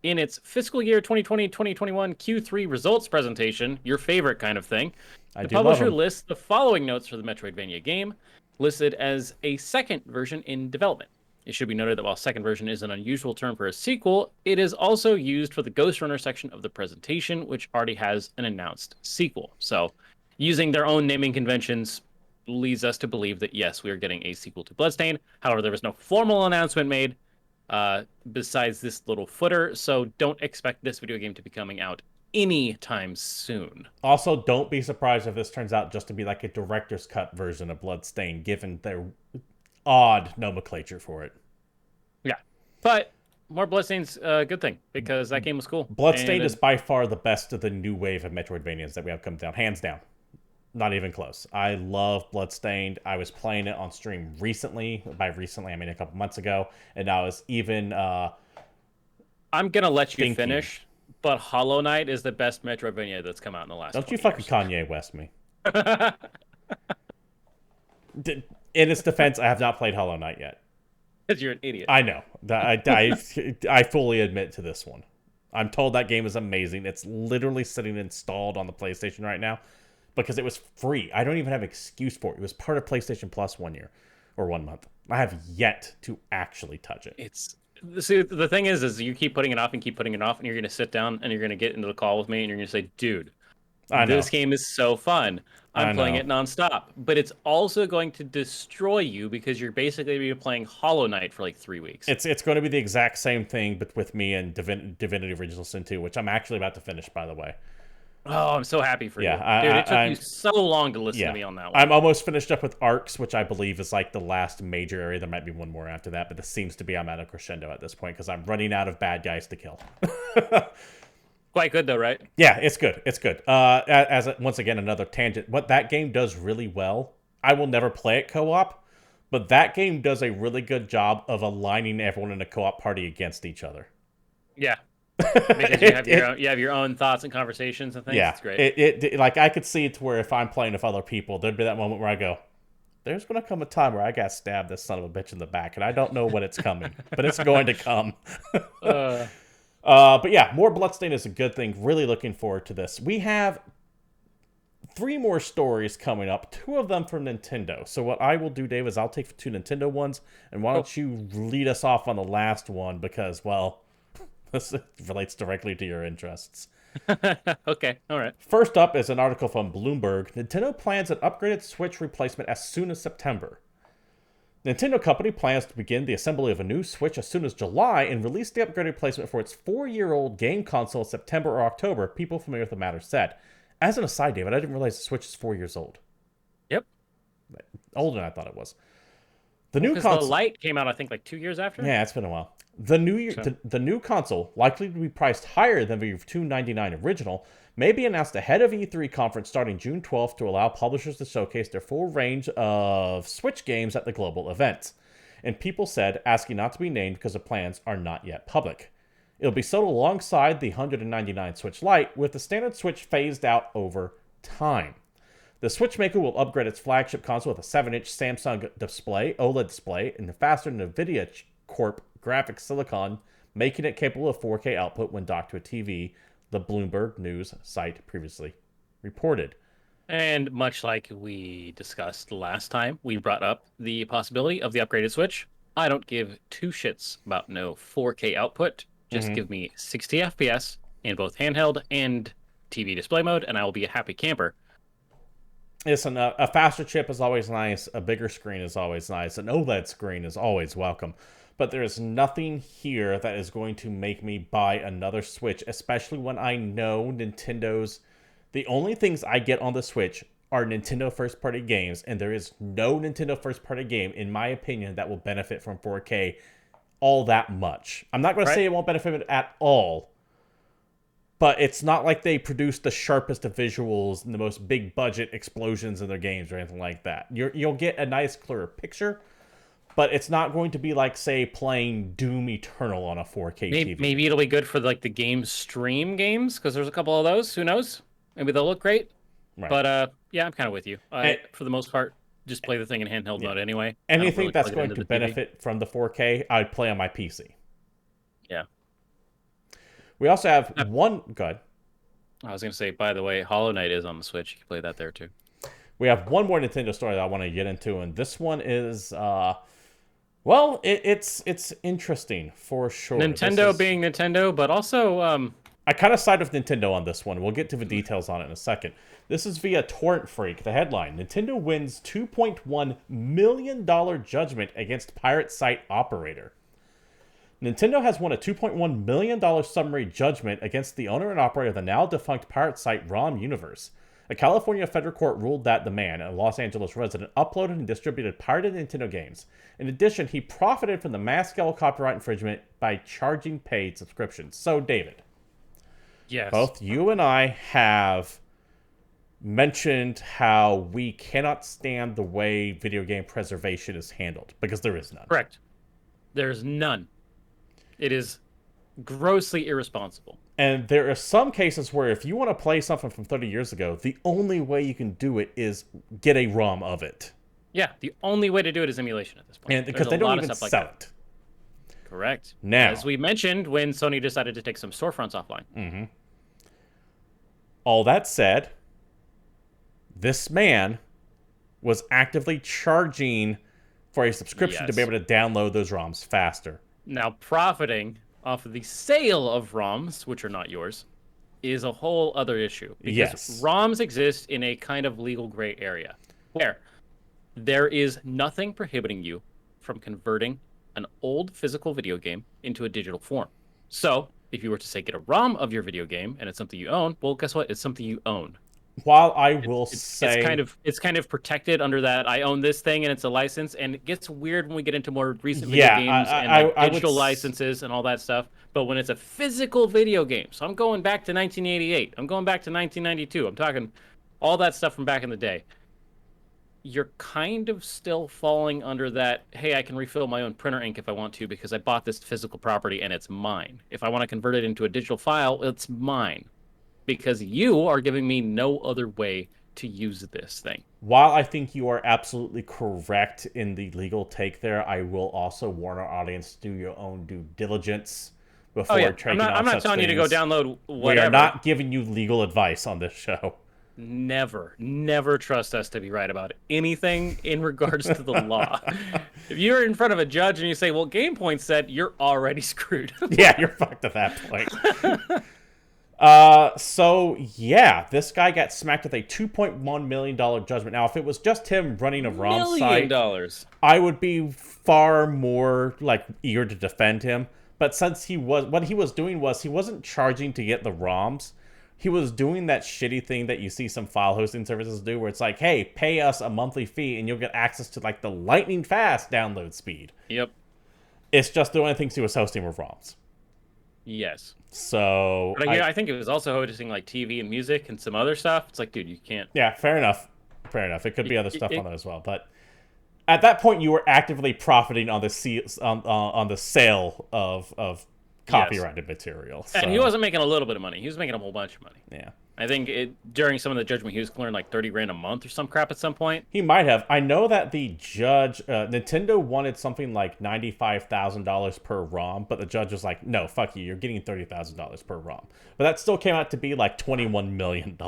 In its fiscal year 2020-2021 Q3 results presentation, your favorite kind of thing, the publisher lists the following notes for the Metroidvania game, listed as a second version in development. It should be noted that while second version is an unusual term for a sequel, it is also used for the Ghost Runner section of the presentation, which already has an announced sequel. So, using their own naming conventions leads us to believe that, yes, we are getting a sequel to Bloodstained. However, there was no formal announcement made besides this little footer, so don't expect this video game to be coming out anytime soon. Also, don't be surprised if this turns out just to be like a director's cut version of Bloodstained, given their odd nomenclature for it. Yeah, but more Bloodstained's a good thing, because that game was cool. Bloodstained is by far the best of the new wave of Metroidvanias that we have come down, hands down. Not even close. I love Bloodstained. I was playing it on stream recently. By recently, I mean a couple months ago, and I was even I'm gonna let you finish, but Hollow Knight is the best Metroidvania that's come out in the last. Don't you fucking Kanye West me. In its defense, I have not played Hollow Knight yet. Because you're an idiot. I know. I fully admit to this one. I'm told that game is amazing. It's literally sitting installed on the PlayStation right now because it was free. I don't even have an excuse for it. It was part of PlayStation Plus 1 year or 1 month. I have yet to actually touch it. See, the thing is you keep putting it off and keep putting it off, and you're going to sit down and you're going to get into the call with me and you're going to say, dude, this game is so fun. I'm playing it nonstop. But it's also going to destroy you because you're basically playing Hollow Knight for like 3 weeks. It's going to be the exact same thing, but with me and Divinity Original Sin 2, which I'm actually about to finish, by the way. Oh, I'm so happy for you. Dude, it took you so long to listen to me on that one. I'm almost finished up with Arcs, which I believe is like the last major area. There might be one more after that, but this seems to be I'm at a crescendo at this point because I'm running out of bad guys to kill. Quite good though, right? Yeah, it's good. It's good. Once again, another tangent. What that game does really well, I will never play it co-op, but that game does a really good job of aligning everyone in a co-op party against each other. Yeah. Because you have your own thoughts and conversations and things. Yeah, it's great. It like I could see it to where if I'm playing with other people, there'd be that moment where I go, "There's gonna come a time where I got stabbed this son of a bitch in the back, and I don't know when it's coming, but it's going to come." But yeah, more Bloodstained is a good thing. Really looking forward to this. We have 3 more stories coming up, 2 of them from Nintendo. So what I will do, Dave, is I'll take 2 Nintendo ones, and why don't you lead us off on the last one because, well, this relates directly to your interests. Okay, all right. First up is an article from Bloomberg. Nintendo plans an upgraded Switch replacement as soon as September. Nintendo Company plans to begin the assembly of a new Switch as soon as July and release the upgraded replacement for its 4-year-old game console in September or October, people familiar with the matter said. As an aside, David, I didn't realize the Switch is 4 years old. Older than I thought it was. The new console. console. The Lite came out, I think, like 2 years after. Yeah, it's been a while. The new console, likely to be priced higher than the $299 original, may be announced ahead of E3 conference starting June 12th to allow publishers to showcase their full range of Switch games at the global event. And people said, asking not to be named because the plans are not yet public. It'll be sold alongside the $199 Switch Lite, with the standard Switch phased out over time. The Switch maker will upgrade its flagship console with a 7-inch Samsung display, OLED display, and a faster NVIDIA Corp graphics silicon, making it capable of 4K output when docked to a TV, the Bloomberg News site previously reported. And much like we discussed last time, we brought up the possibility of the upgraded Switch. I don't give two shits about no 4K output. Just give me 60 FPS in both handheld and TV display mode, and I will be a happy camper. Listen, a faster chip is always nice. A bigger screen is always nice. An OLED screen is always welcome. But there is nothing here that is going to make me buy another Switch, especially when I know Nintendo's... The only things I get on the Switch are Nintendo first-party games, and there is no Nintendo first-party game, in my opinion, that will benefit from 4K all that much. I'm not going to say it won't benefit it at all, but it's not like they produce the sharpest of visuals and the most big budget explosions in their games or anything like that. You'll get a nice, clearer picture, but it's not going to be like, say, playing Doom Eternal on a 4K TV. Maybe it'll be good for like the game stream games, because there's a couple of those. Who knows? Maybe they'll look great. Right. But yeah, I'm kind of with you. For the most part, just play the thing in handheld mode anyway. Anything really that's going to benefit from the 4K, I'd play on my PC. Yeah. We also have one... Go ahead. I was going to say, by the way, Hollow Knight is on the Switch. You can play that there too. We have one more Nintendo story that I want to get into, and this one is... well, it's interesting, for sure. Nintendo being Nintendo, but also... I kind of side with Nintendo on this one. We'll get to the details on it in a second. This is via Torrent Freak. The headline: Nintendo wins $2.1 million judgment against pirate site operator. Nintendo has won a $2.1 million summary judgment against the owner and operator of the now-defunct pirate site ROM Universe. A California federal court ruled that the man, a Los Angeles resident, uploaded and distributed pirated Nintendo games. In addition, he profited from the mass-scale copyright infringement by charging paid subscriptions. So, David... Yes. Both you and I have mentioned how we cannot stand the way video game preservation is handled, because there is none. Correct. There's none. It is grossly irresponsible. And there are some cases where if you want to play something from 30 years ago, the only way you can do it is get a ROM of it. Yeah, the only way to do it is emulation at this point. And because they don't even sell it. Correct. Now, as we mentioned when Sony decided to take some storefronts offline. Mm-hmm. All that said, this man was actively charging for a subscription to be able to download those ROMs faster. Now, profiting off of the sale of ROMs, which are not yours, is a whole other issue. Because ROMs exist in a kind of legal gray area where there is nothing prohibiting you from converting an old physical video game into a digital form. So, if you were to say get a ROM of your video game and it's something you own, well, guess what? It's something you own. While I will say... It's kind of protected under that I own this thing and it's a license, and it gets weird when we get into more recent video games and digital licenses and all that stuff. But when it's a physical video game, so I'm going back to 1988, I'm going back to 1992, I'm talking all that stuff from back in the day. You're kind of still falling under that, hey, I can refill my own printer ink if I want to because I bought this physical property and it's mine. If I want to convert it into a digital file, it's mine. Because you are giving me no other way to use this thing. While I think you are absolutely correct in the legal take there, I will also warn our audience to do your own due diligence before taking I'm not telling you to go download whatever. We are not giving you legal advice on this show. Never trust us to be right about anything in regards to the law. If you're in front of a judge and you say, well, GamePoints said, you're already screwed. Yeah, you're fucked at that point. So, yeah, this guy got smacked with a $2.1 million judgment. Now, if it was just him running a ROM site, I would be far more, eager to defend him. But since what he was doing was he wasn't charging to get the ROMs. he was doing that shitty thing that you see some file hosting services do, where it's like, hey, pay us a monthly fee and you'll get access to like the lightning fast download speed. Yep. It's just the only things he was hosting were ROMs. Yes. So but I think it was also hosting like TV and music and some other stuff. It's like, dude, you can't. Yeah, fair enough. Fair enough. It could be other stuff on that as well, but at that point, you were actively profiting on the sale of copyrighted material. So. And he wasn't making a little bit of money. He was making a whole bunch of money. Yeah. I think during some of the judgment, he was clearing like 30 grand a month or some crap at some point. He might have. I know that the judge, Nintendo wanted something like $95,000 per ROM, but the judge was like, no, fuck you. You're getting $30,000 per ROM. But that still came out to be like $21 million.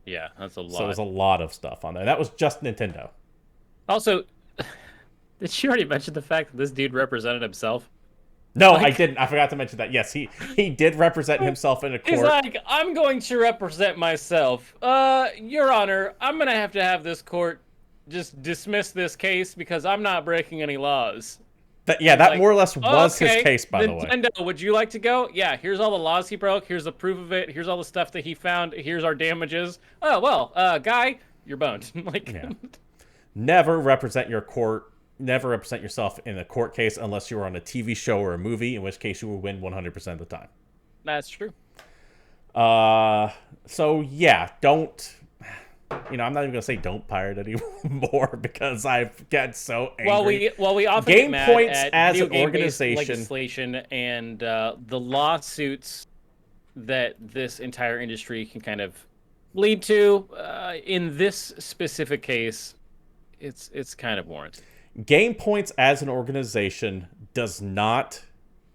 Yeah, that's a lot. So it was a lot of stuff on there. That was just Nintendo. Also, did you already mention the fact that this dude represented himself? No, I didn't. I forgot to mention that. Yes, he did represent himself in a court. He's like, I'm going to represent myself. Your Honor, I'm going to have this court just dismiss this case because I'm not breaking any laws. That like, more or less was his case, by the way. Nintendo, would you like to go? Yeah, here's all the laws he broke. Here's the proof of it. Here's all the stuff that he found. Here's our damages. Oh, well, guy, you're boned. Yeah. Never represent your court. Never represent yourself in a court case unless you were on a TV show or a movie, in which case you will win 100% of the time. That's true. So yeah, don't. I'm not even gonna say don't pirate anymore because I've got so angry. Well, we often get mad GamePoints at as an organization, legislation and the lawsuits that this entire industry can kind of lead to. In this specific case, it's kind of warranted. GamePoints as an organization does not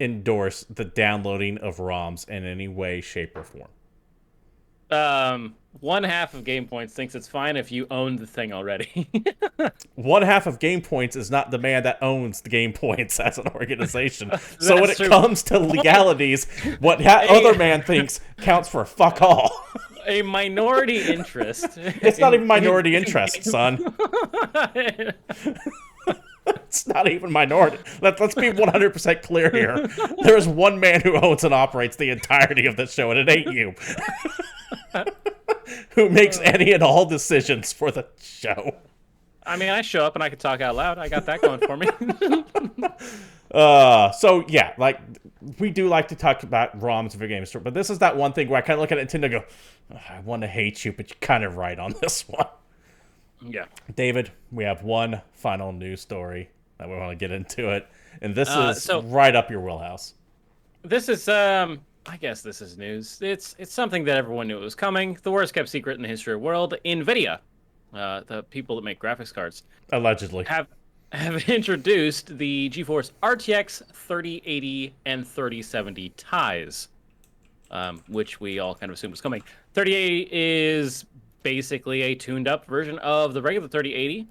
endorse the downloading of ROMs in any way, shape, or form. One half of GamePoints thinks it's fine if you own the thing already. One half of GamePoints is not the man that owns the GamePoints as an organization. So when it comes to legalities, what other man thinks counts for fuck all. A minority interest. It's not even minority interest, son. It's not even minority. Let's be 100% clear here. There is one man who owns and operates the entirety of this show, and it ain't you. Who makes any and all decisions for the show. I mean, I show up and I can talk out loud. I got that going for me. So yeah, like we do like to talk about ROMs of a game store, but this is that one thing where I kind of look at Nintendo and go, I want to hate you, but you're kind of right on this one. Yeah. David, we have one final news story that we want to get into it, and this is right up your wheelhouse. This is, I guess this is news. It's something that everyone knew it was coming. The worst kept secret in the history of the world. NVIDIA, the people that make graphics cards, allegedly have introduced the GeForce RTX 3080 and 3070 Ti's, which we all kind of assumed was coming. 3080 is basically a tuned-up version of the regular 3080.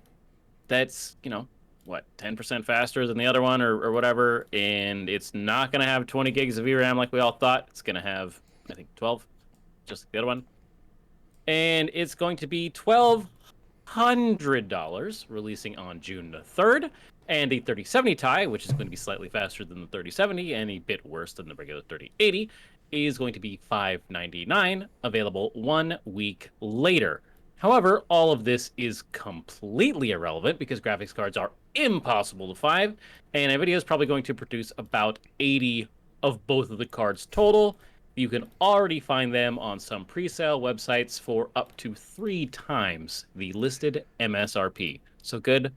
That's, 10% faster than the other one or whatever, and it's not going to have 20 gigs of VRAM like we all thought. It's going to have, I think, 12, just like the other one. And it's going to be $1,200, releasing on June the 3rd. And the 3070 Ti, which is going to be slightly faster than the 3070 and a bit worse than the regular 3080, is going to be $599, available 1 week later. However, all of this is completely irrelevant because graphics cards are impossible to find, and NVIDIA is probably going to produce about 80 of both of the cards total. You can already find them on some pre-sale websites for up to 3 times the listed MSRP. So good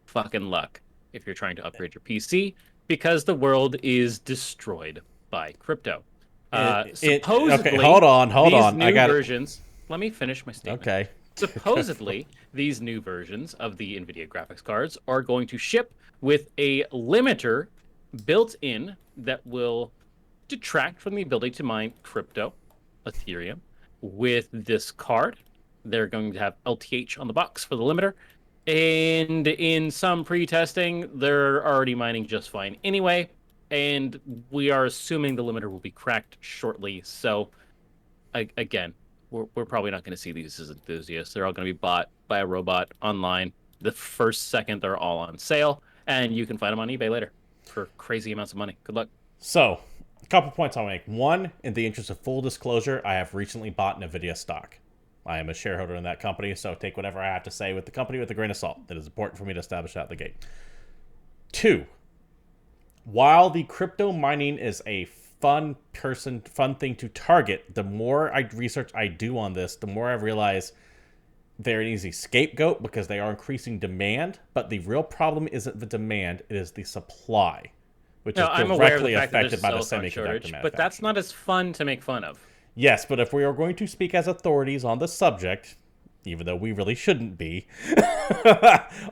fucking luck if you're trying to upgrade your PC, because the world is destroyed by crypto. Supposedly, okay, hold on. Versions. Let me finish my statement. Okay. Supposedly, these new versions of the NVIDIA graphics cards are going to ship with a limiter built in that will detract from the ability to mine crypto, Ethereum. With this card, they're going to have LTH on the box for the limiter. And in some pre-testing, they're already mining just fine anyway. And we are assuming the limiter will be cracked shortly. So, again, we're probably not going to see these as enthusiasts. They're all going to be bought by a robot online. The first second they're all on sale, and you can find them on eBay later for crazy amounts of money. Good luck. So, A couple points I'll make. One, in the interest of full disclosure, I have recently bought NVIDIA stock. I am a shareholder in that company, so take whatever I have to say with the company with a grain of salt. It is important for me to establish out the gate. Two, while the crypto mining is a fun thing to target, the more research I do on this, the more I realize they're an easy scapegoat because they are increasing demand, but the real problem isn't the demand, it is the supply, which is directly affected by the semiconductor manufacturing. But that's not as fun to make fun of. Yes, but if we are going to speak as authorities on the subject, even though we really shouldn't be,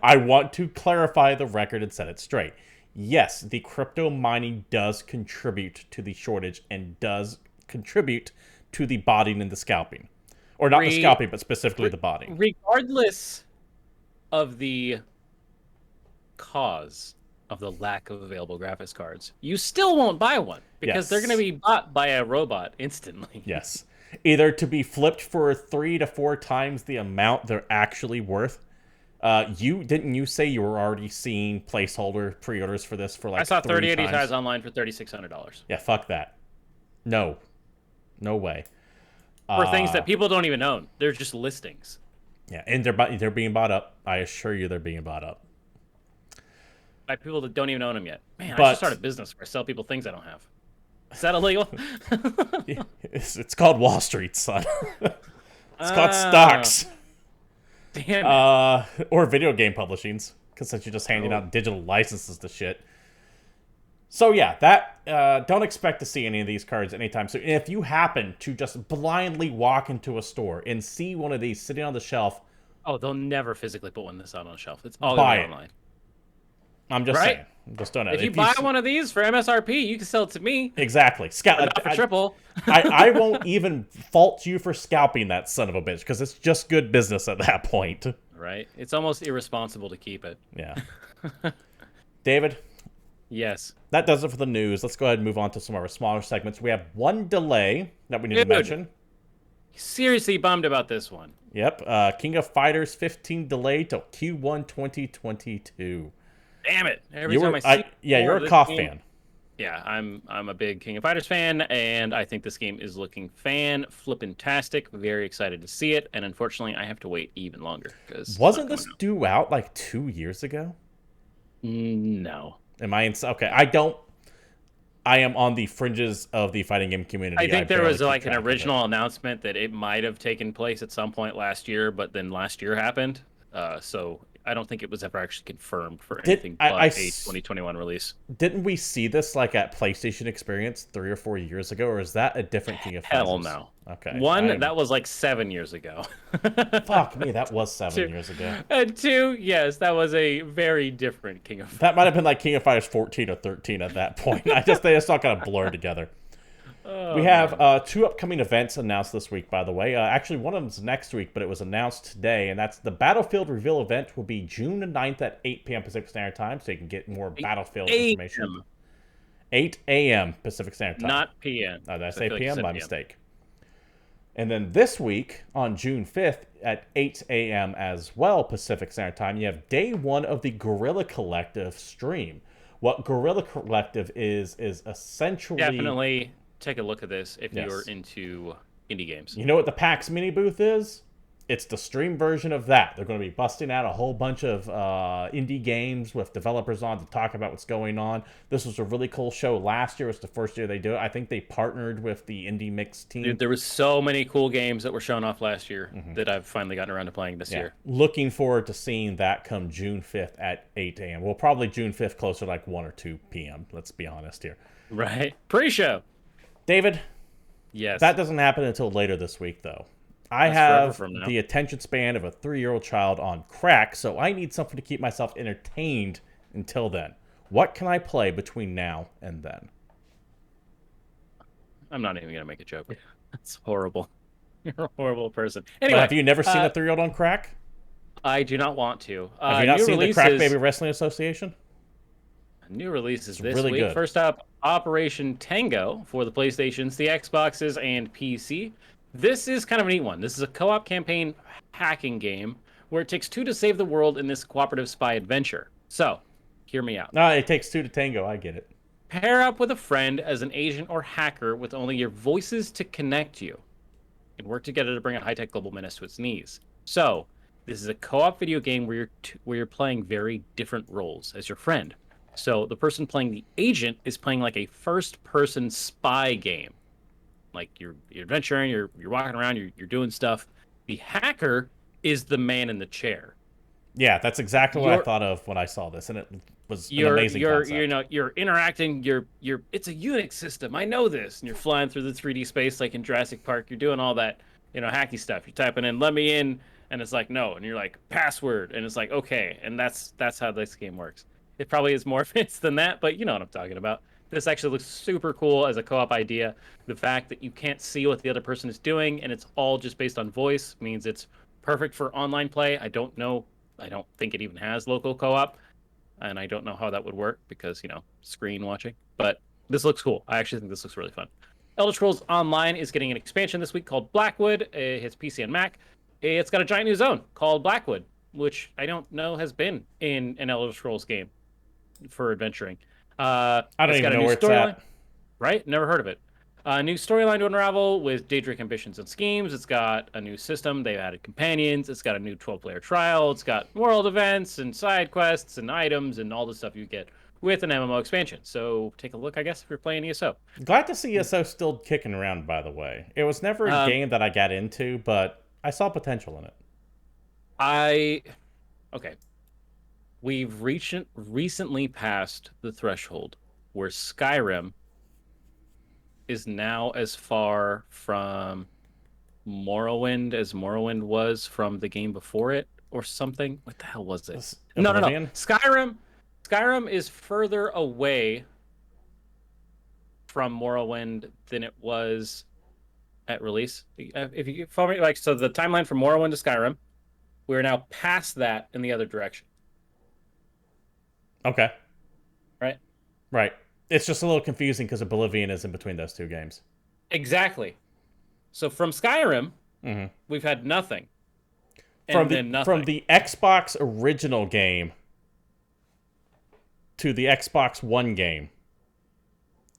I want to clarify the record and set it straight. Yes, the crypto mining does contribute to the shortage and does contribute to the botting and the scalping. Or not the scalping, but specifically the botting. Regardless of the cause of the lack of available graphics cards, you still won't buy one because they're going to be bought by a robot instantly. Yes. Either to be flipped for 3 to 4 times the amount they're actually worth. Didn't you say you were already seeing placeholder pre-orders for this for like? I saw 3080 Ti's online for $3,600. Yeah, fuck that. No way. For things that people don't even own, they're just listings. Yeah, and they're being bought up. I assure you, they're being bought up by people that don't even own them yet. Man, I should start a business where I sell people things I don't have. Is that illegal? It's called Wall Street, son. It's called stocks. Damn it. Or video game publishings, because since you're just handing out digital licenses to shit. So yeah, that don't expect to see any of these cards anytime soon. If you happen to just blindly walk into a store and see one of these sitting on the shelf, they'll never physically put one of this out on the shelf. It's all online. I'm just saying. I'm just doing it. If you buy one of these for MSRP, you can sell it to me. Exactly. Not for triple. I won't even fault you for scalping that son of a bitch, because it's just good business at that point. Right. It's almost irresponsible to keep it. Yeah. David? Yes. That does it for the news. Let's go ahead and move on to some of our smaller segments. We have one delay that we need to mention. Seriously bummed about this one. Yep. King of Fighters 15 delay till Q1 2022. Damn it! Every time I see you're a KOF fan. Yeah, I'm a big King of Fighters fan, and I think this game is looking fan-flippin-tastic. Very excited to see it, and unfortunately, I have to wait even longer. Wasn't this due out like 2 years ago? No. Am I okay? I am on the fringes of the fighting game community. I think there was like an original announcement that it might have taken place at some point last year, but then last year happened. So I don't think it was ever actually confirmed for anything but a 2021 release. Didn't we see this like at PlayStation Experience 3 or 4 years ago, or is that a different King of Fighters? Hell no. Okay. One, that was like 7 years ago. Fuck me, that was 7 years ago. And 2, yes, that was a very different King of Fighters. That might have been like King of Fighters 14 or 13 at that point. They just all kind of blurred together. We have 2 upcoming events announced this week, by the way. Actually, one of them's next week, but it was announced today, and that's the Battlefield reveal event will be June 9th at 8 p.m. Pacific Standard Time, so you can get more Battlefield information. 8 a.m. Pacific Standard Time. Not p.m. Did I say p.m.? My mistake. And then this week, on June 5th, at 8 a.m. as well, Pacific Standard Time, you have day 1 of the Guerrilla Collective stream. What Guerrilla Collective is essentially... Definitely take a look at this if you're into indie games. You know what the PAX mini booth is? It's the stream version of that. They're going to be busting out a whole bunch of indie games with developers on to talk about what's going on. This was a really cool show. Last year was the first year they do it. I think they partnered with the Indie Mix team. Dude, there was so many cool games that were shown off last year that I've finally gotten around to playing this year. Looking forward to seeing that come June 5th at 8 a.m. Well, probably June 5th closer to like 1 or 2 p.m. Let's be honest here. Right. Pre-show. David? Yes. That doesn't happen until later this week, though. I have the attention span of a 3-year-old child on crack, so I need something to keep myself entertained until then. What can I play between now and then? I'm not even going to make a joke. That's horrible. You're a horrible person. Anyway, have you never seen a 3-year-old on crack? I do not want to. Have you not seen the Crack Baby Wrestling Association? New releases this week. Good. First up, Operation Tango for the PlayStations, the Xboxes, and PC. This is kind of a neat one. This is a co-op campaign hacking game where it takes 2 to save the world in this cooperative spy adventure. So, hear me out. No, it takes 2 to tango. I get it. Pair up with a friend as an agent or hacker with only your voices to connect you, and work together to bring a high-tech global menace to its knees. So, this is a co-op video game where you're playing very different roles as your friend. So, the person playing the agent is playing like a first-person spy game. Like you're adventuring, you're walking around, you're doing stuff. The hacker is the man in the chair. Yeah, that's exactly what I You're thought of when I saw this, and it was an you're amazing you're concept. you're interacting. You're it's a Unix system. I know this, and you're flying through the 3D space like in Jurassic Park. You're doing all that hacky stuff. You're typing in "let me in," and it's like no, and you're like password, and it's like okay, and that's how this game works. It probably is more advanced than that, but you know what I'm talking about. This actually looks super cool as a co-op idea. The fact that you can't see what the other person is doing, and it's all just based on voice, means it's perfect for online play. I don't know. I don't think it even has local co-op, and I don't know how that would work because screen watching. But this looks cool. I actually think this looks really fun. Elder Scrolls Online is getting an expansion this week called Blackwood. It hits PC and Mac. It's got a giant new zone called Blackwood, which I don't know has been in an Elder Scrolls game for adventuring. I don't It's got even a know new where it's storyline, at. right? Never heard of it. A new storyline to unravel with Daedric ambitions and schemes. It's got a new system. They've added companions. It's got a new 12-player trial. It's got world events and side quests and items and all the stuff you get with an MMO expansion. So take a look, I guess, if you're playing ESO. Glad to see ESO still kicking around, by the way. It was never a game that I got into, but I saw potential in it. Okay. We've recently passed the threshold where Skyrim is now as far from Morrowind as Morrowind was from the game before it, or something. What the hell was it? No. Skyrim is further away from Morrowind than it was at release. If you follow me, so the timeline from Morrowind to Skyrim, we're now past that in the other direction. Okay. Right. It's just a little confusing because Oblivion is in between those two games. Exactly. So from Skyrim, we've had nothing. From the Xbox original game to the Xbox One game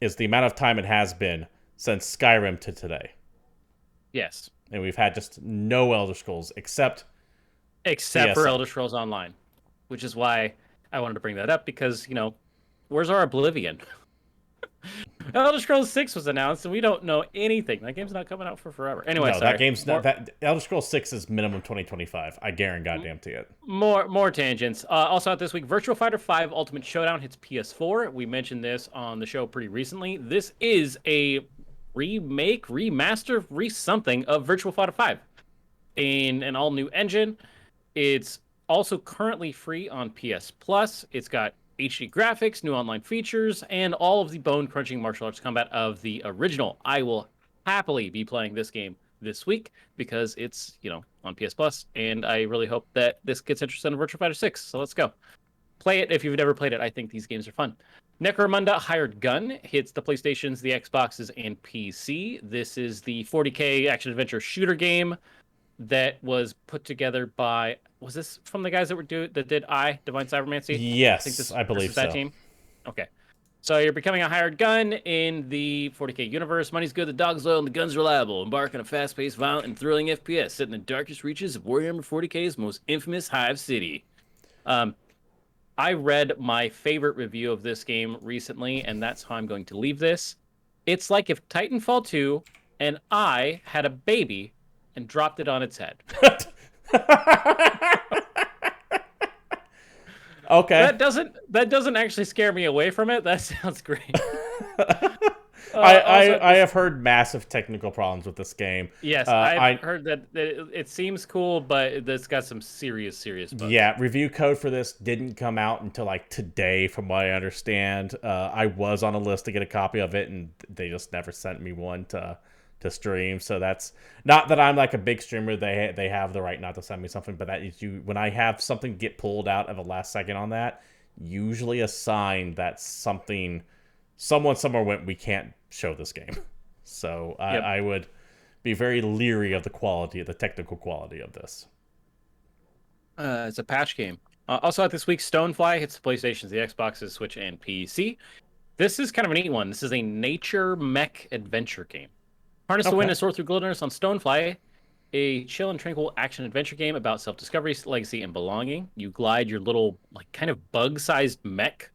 is the amount of time it has been since Skyrim to today. Yes. And we've had just no Elder Scrolls except for Elder Scrolls Online, which is why I wanted to bring that up because, where's our Oblivion? Elder Scrolls 6 was announced, and we don't know anything. That game's not coming out for forever. Anyway, no, that game's not. That Elder Scrolls 6 is minimum 2025. I guarantee goddamn to it. More tangents. Also out this week, Virtua Fighter 5 Ultimate Showdown hits PS4. We mentioned this on the show pretty recently. This is a remake, remaster, something of Virtua Fighter 5 in an all-new engine. It's also currently free on PS Plus. It's got HD graphics, new online features, and all of the bone-crunching martial arts combat of the original. I will happily be playing this game this week because it's, on PS Plus, and I really hope that this gets interested in Virtua Fighter 6. So let's go. Play it if you've never played it. I think these games are fun. Necromunda Hired Gun hits the PlayStations, the Xboxes, and PC. This is the 40K action-adventure shooter game that was put together by... Was this from the guys that did Divine Cybermancy? Yes, I believe so. That team? Okay. So you're becoming a hired gun in the 40K universe. Money's good, the dog's loyal, and the gun's reliable. Embark on a fast-paced, violent, and thrilling FPS set in the darkest reaches of Warhammer 40K's most infamous hive city. I read my favorite review of this game recently, and that's how I'm going to leave this. It's like if Titanfall 2 and I had a baby and dropped it on its head. Okay. That doesn't actually scare me away from it. That sounds great. I have heard massive technical problems with this game. Yes, I've heard that it seems cool, but it's got some serious bugs. Yeah, review code for this didn't come out until like today, from what I understand. I was on a list to get a copy of it, and they just never sent me one to stream. So that's not that I'm like a big streamer. They have the right not to send me something, but that is when I have something get pulled out of the last second on that, usually a sign that someone somewhere went, we can't show this game. So I would be very leery of the technical quality of this. It's a patch game. Also out this week, Stonefly hits the PlayStations, the Xboxes, Switch, and PC. This is kind of a neat one. This is a nature mech adventure game. Harness the wind and soar through wilderness on Stonefly, a chill and tranquil action adventure game about self-discovery, legacy, and belonging. You glide your little, like, kind of bug-sized mech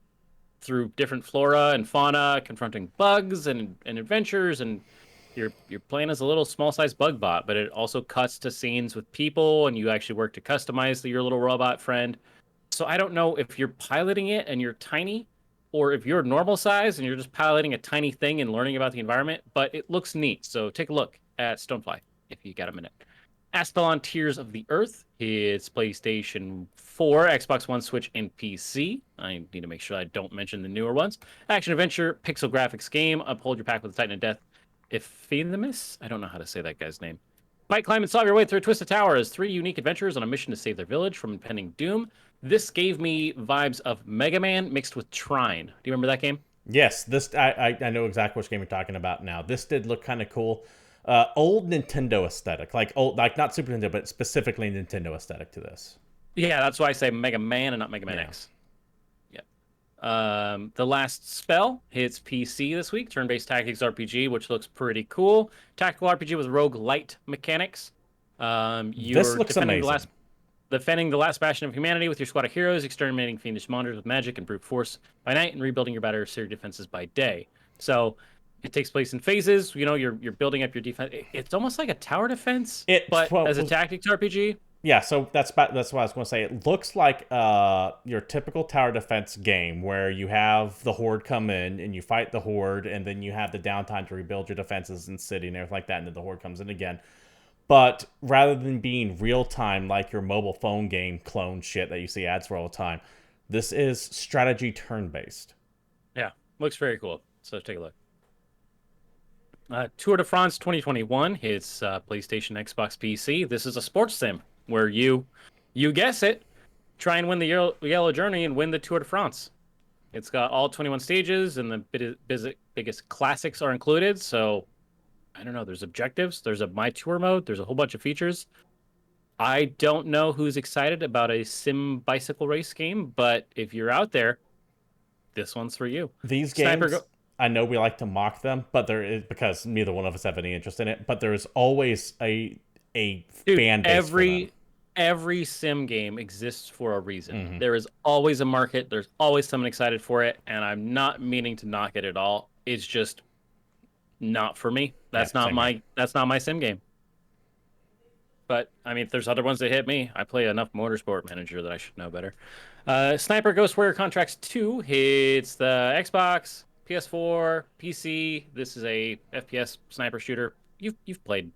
through different flora and fauna, confronting bugs and adventures, and you're playing as a little small-sized bug bot, but it also cuts to scenes with people, and you actually work to customize your little robot friend. So I don't know if you're piloting it and you're tiny, or if you're normal size and you're just piloting a tiny thing and learning about the environment, but it looks neat. So take a look at Stonefly if you got a minute. Astalon Tears of the Earth. It's PlayStation 4, Xbox One, Switch, and PC. I need to make sure I don't mention the newer ones. Action adventure, pixel graphics game. Uphold your pack with the Titan of Death. Ephesimus? I don't know how to say that guy's name. Fight, climb, and solve your way through a twisted tower as 3 unique adventurers on a mission to save their village from impending doom. This gave me vibes of Mega Man mixed with Trine. Do you remember that game? Yes, this I know exactly which game you're talking about now. This did look kind of cool. Old Nintendo aesthetic, like not Super Nintendo, but specifically Nintendo aesthetic to this. Yeah, that's why I say Mega Man and not Mega Man X. The Last Spell hits PC this week. Turn-based tactics RPG, which looks pretty cool. Tactical RPG with roguelite mechanics. This looks amazing. Defending the last bastion of humanity with your squad of heroes, exterminating fiendish monsters with magic and brute force by night, and rebuilding your battery series defenses by day. So it takes place in phases. You know, you're building up your defense. It's almost like a tower defense, as a tactics RPG. Yeah, so that's what I was going to say. It looks like your typical tower defense game where you have the horde come in and you fight the horde, and then you have the downtime to rebuild your defenses in city and everything like that, and then the horde comes in again. But rather than being real-time like your mobile phone game clone shit that you see ads for all the time, this is strategy turn-based. Yeah, looks very cool. So take a look. Tour de France 2021 hits PlayStation, Xbox, PC. This is a sports sim where you guess it, try and win the Yellow Journey and win the Tour de France. It's got all 21 stages, and the biggest classics are included, so I don't know, there's objectives, there's a My Tour mode, there's a whole bunch of features. I don't know who's excited about a sim bicycle race game, but if you're out there, this one's for you. These games, I know we like to mock them, but there is, because neither one of us have any interest in it, but there is always a fan base for them. Every sim game exists for a reason. Mm-hmm. There is always a market, there's always someone excited for it, and I'm not meaning to knock it at all. It's just not for me. That's not my sim game. But I mean, if there's other ones that hit me, I play enough Motorsport Manager that I should know better. Sniper Ghostware Contracts 2 hits the Xbox, PS4, PC. This is a FPS sniper shooter. You've played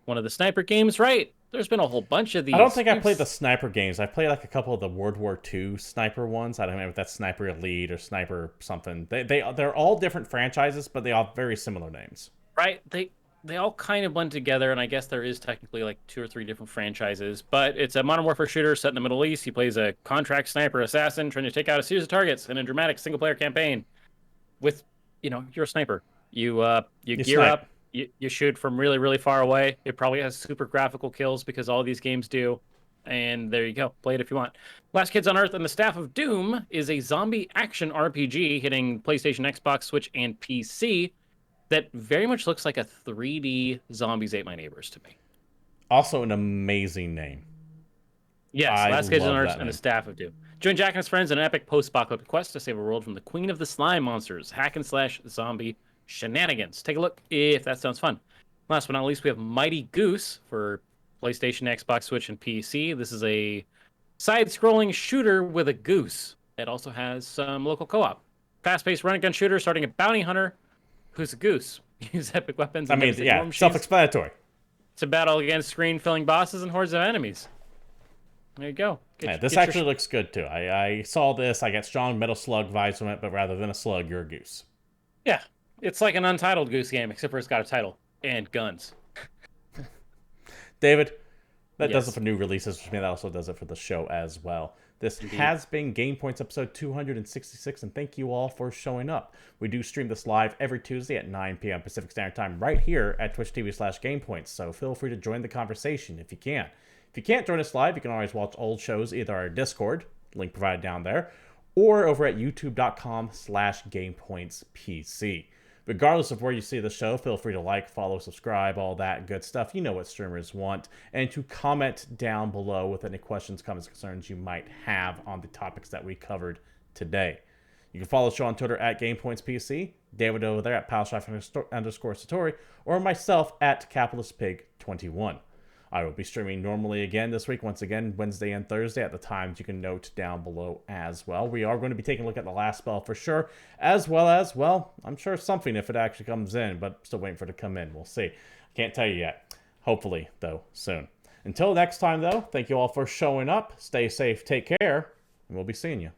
one of the sniper games, right? There's been a whole bunch of these. I don't think I played the sniper games. I played like a couple of the World War II sniper ones. I don't know if that's Sniper Elite or Sniper something. They're all different franchises, but they all have very similar names. Right? They all kind of blend together, and I guess there is technically like 2 or 3 different franchises. But it's a Modern Warfare shooter set in the Middle East. He plays a contract sniper assassin trying to take out a series of targets in a dramatic single-player campaign. With, you're a sniper. You gear up. You shoot from really, really far away. It probably has super graphical kills because all these games do. And there you go. Play it if you want. Last Kids on Earth and the Staff of Doom is a zombie action RPG hitting PlayStation, Xbox, Switch, and PC that very much looks like a 3D Zombies Ate My Neighbors to me. Also an amazing name. Yes, Last Kids on Earth and the Staff of Doom. Join Jack and his friends in an epic post-apocalyptic quest to save a world from the Queen of the Slime monsters, hack and slash zombie shenanigans. Take a look if that sounds fun. Last but not least, we have Mighty Goose for PlayStation, Xbox, Switch, and PC. This is a side-scrolling shooter with a goose. It also has some local co-op. Fast-paced run-and-gun shooter starting a bounty hunter who's a goose. Use epic weapons. Self-explanatory. It's a battle against screen-filling bosses and hordes of enemies. There you go. This actually looks good, too. I saw this. I got strong Metal Slug vibes from it, but rather than a slug, you're a goose. Yeah. It's like an Untitled Goose game, except for it's got a title and guns. David, that does it for new releases, which means that also does it for the show as well. This has been GamePoints episode 266, and thank you all for showing up. We do stream this live every Tuesday at 9 p.m. Pacific Standard Time right here at twitch.tv/GamePoints, so feel free to join the conversation if you can. If you can't join us live, you can always watch old shows, either our Discord, link provided down there, or over at youtube.com/GamePointsPC. Regardless of where you see the show, feel free to like, follow, subscribe, all that good stuff. You know what streamers want. And to comment down below with any questions, comments, concerns you might have on the topics that we covered today. You can follow the show on Twitter at GamePointsPC, David over there at _Satori, or myself at CapitalistPig21. I will be streaming normally again this week, once again, Wednesday and Thursday at the times you can note down below as well. We are going to be taking a look at the last spell for sure, as well as, well, I'm sure something if it actually comes in, but still waiting for it to come in. We'll see. Can't tell you yet. Hopefully, though, soon. Until next time, though, thank you all for showing up. Stay safe, take care, and we'll be seeing you.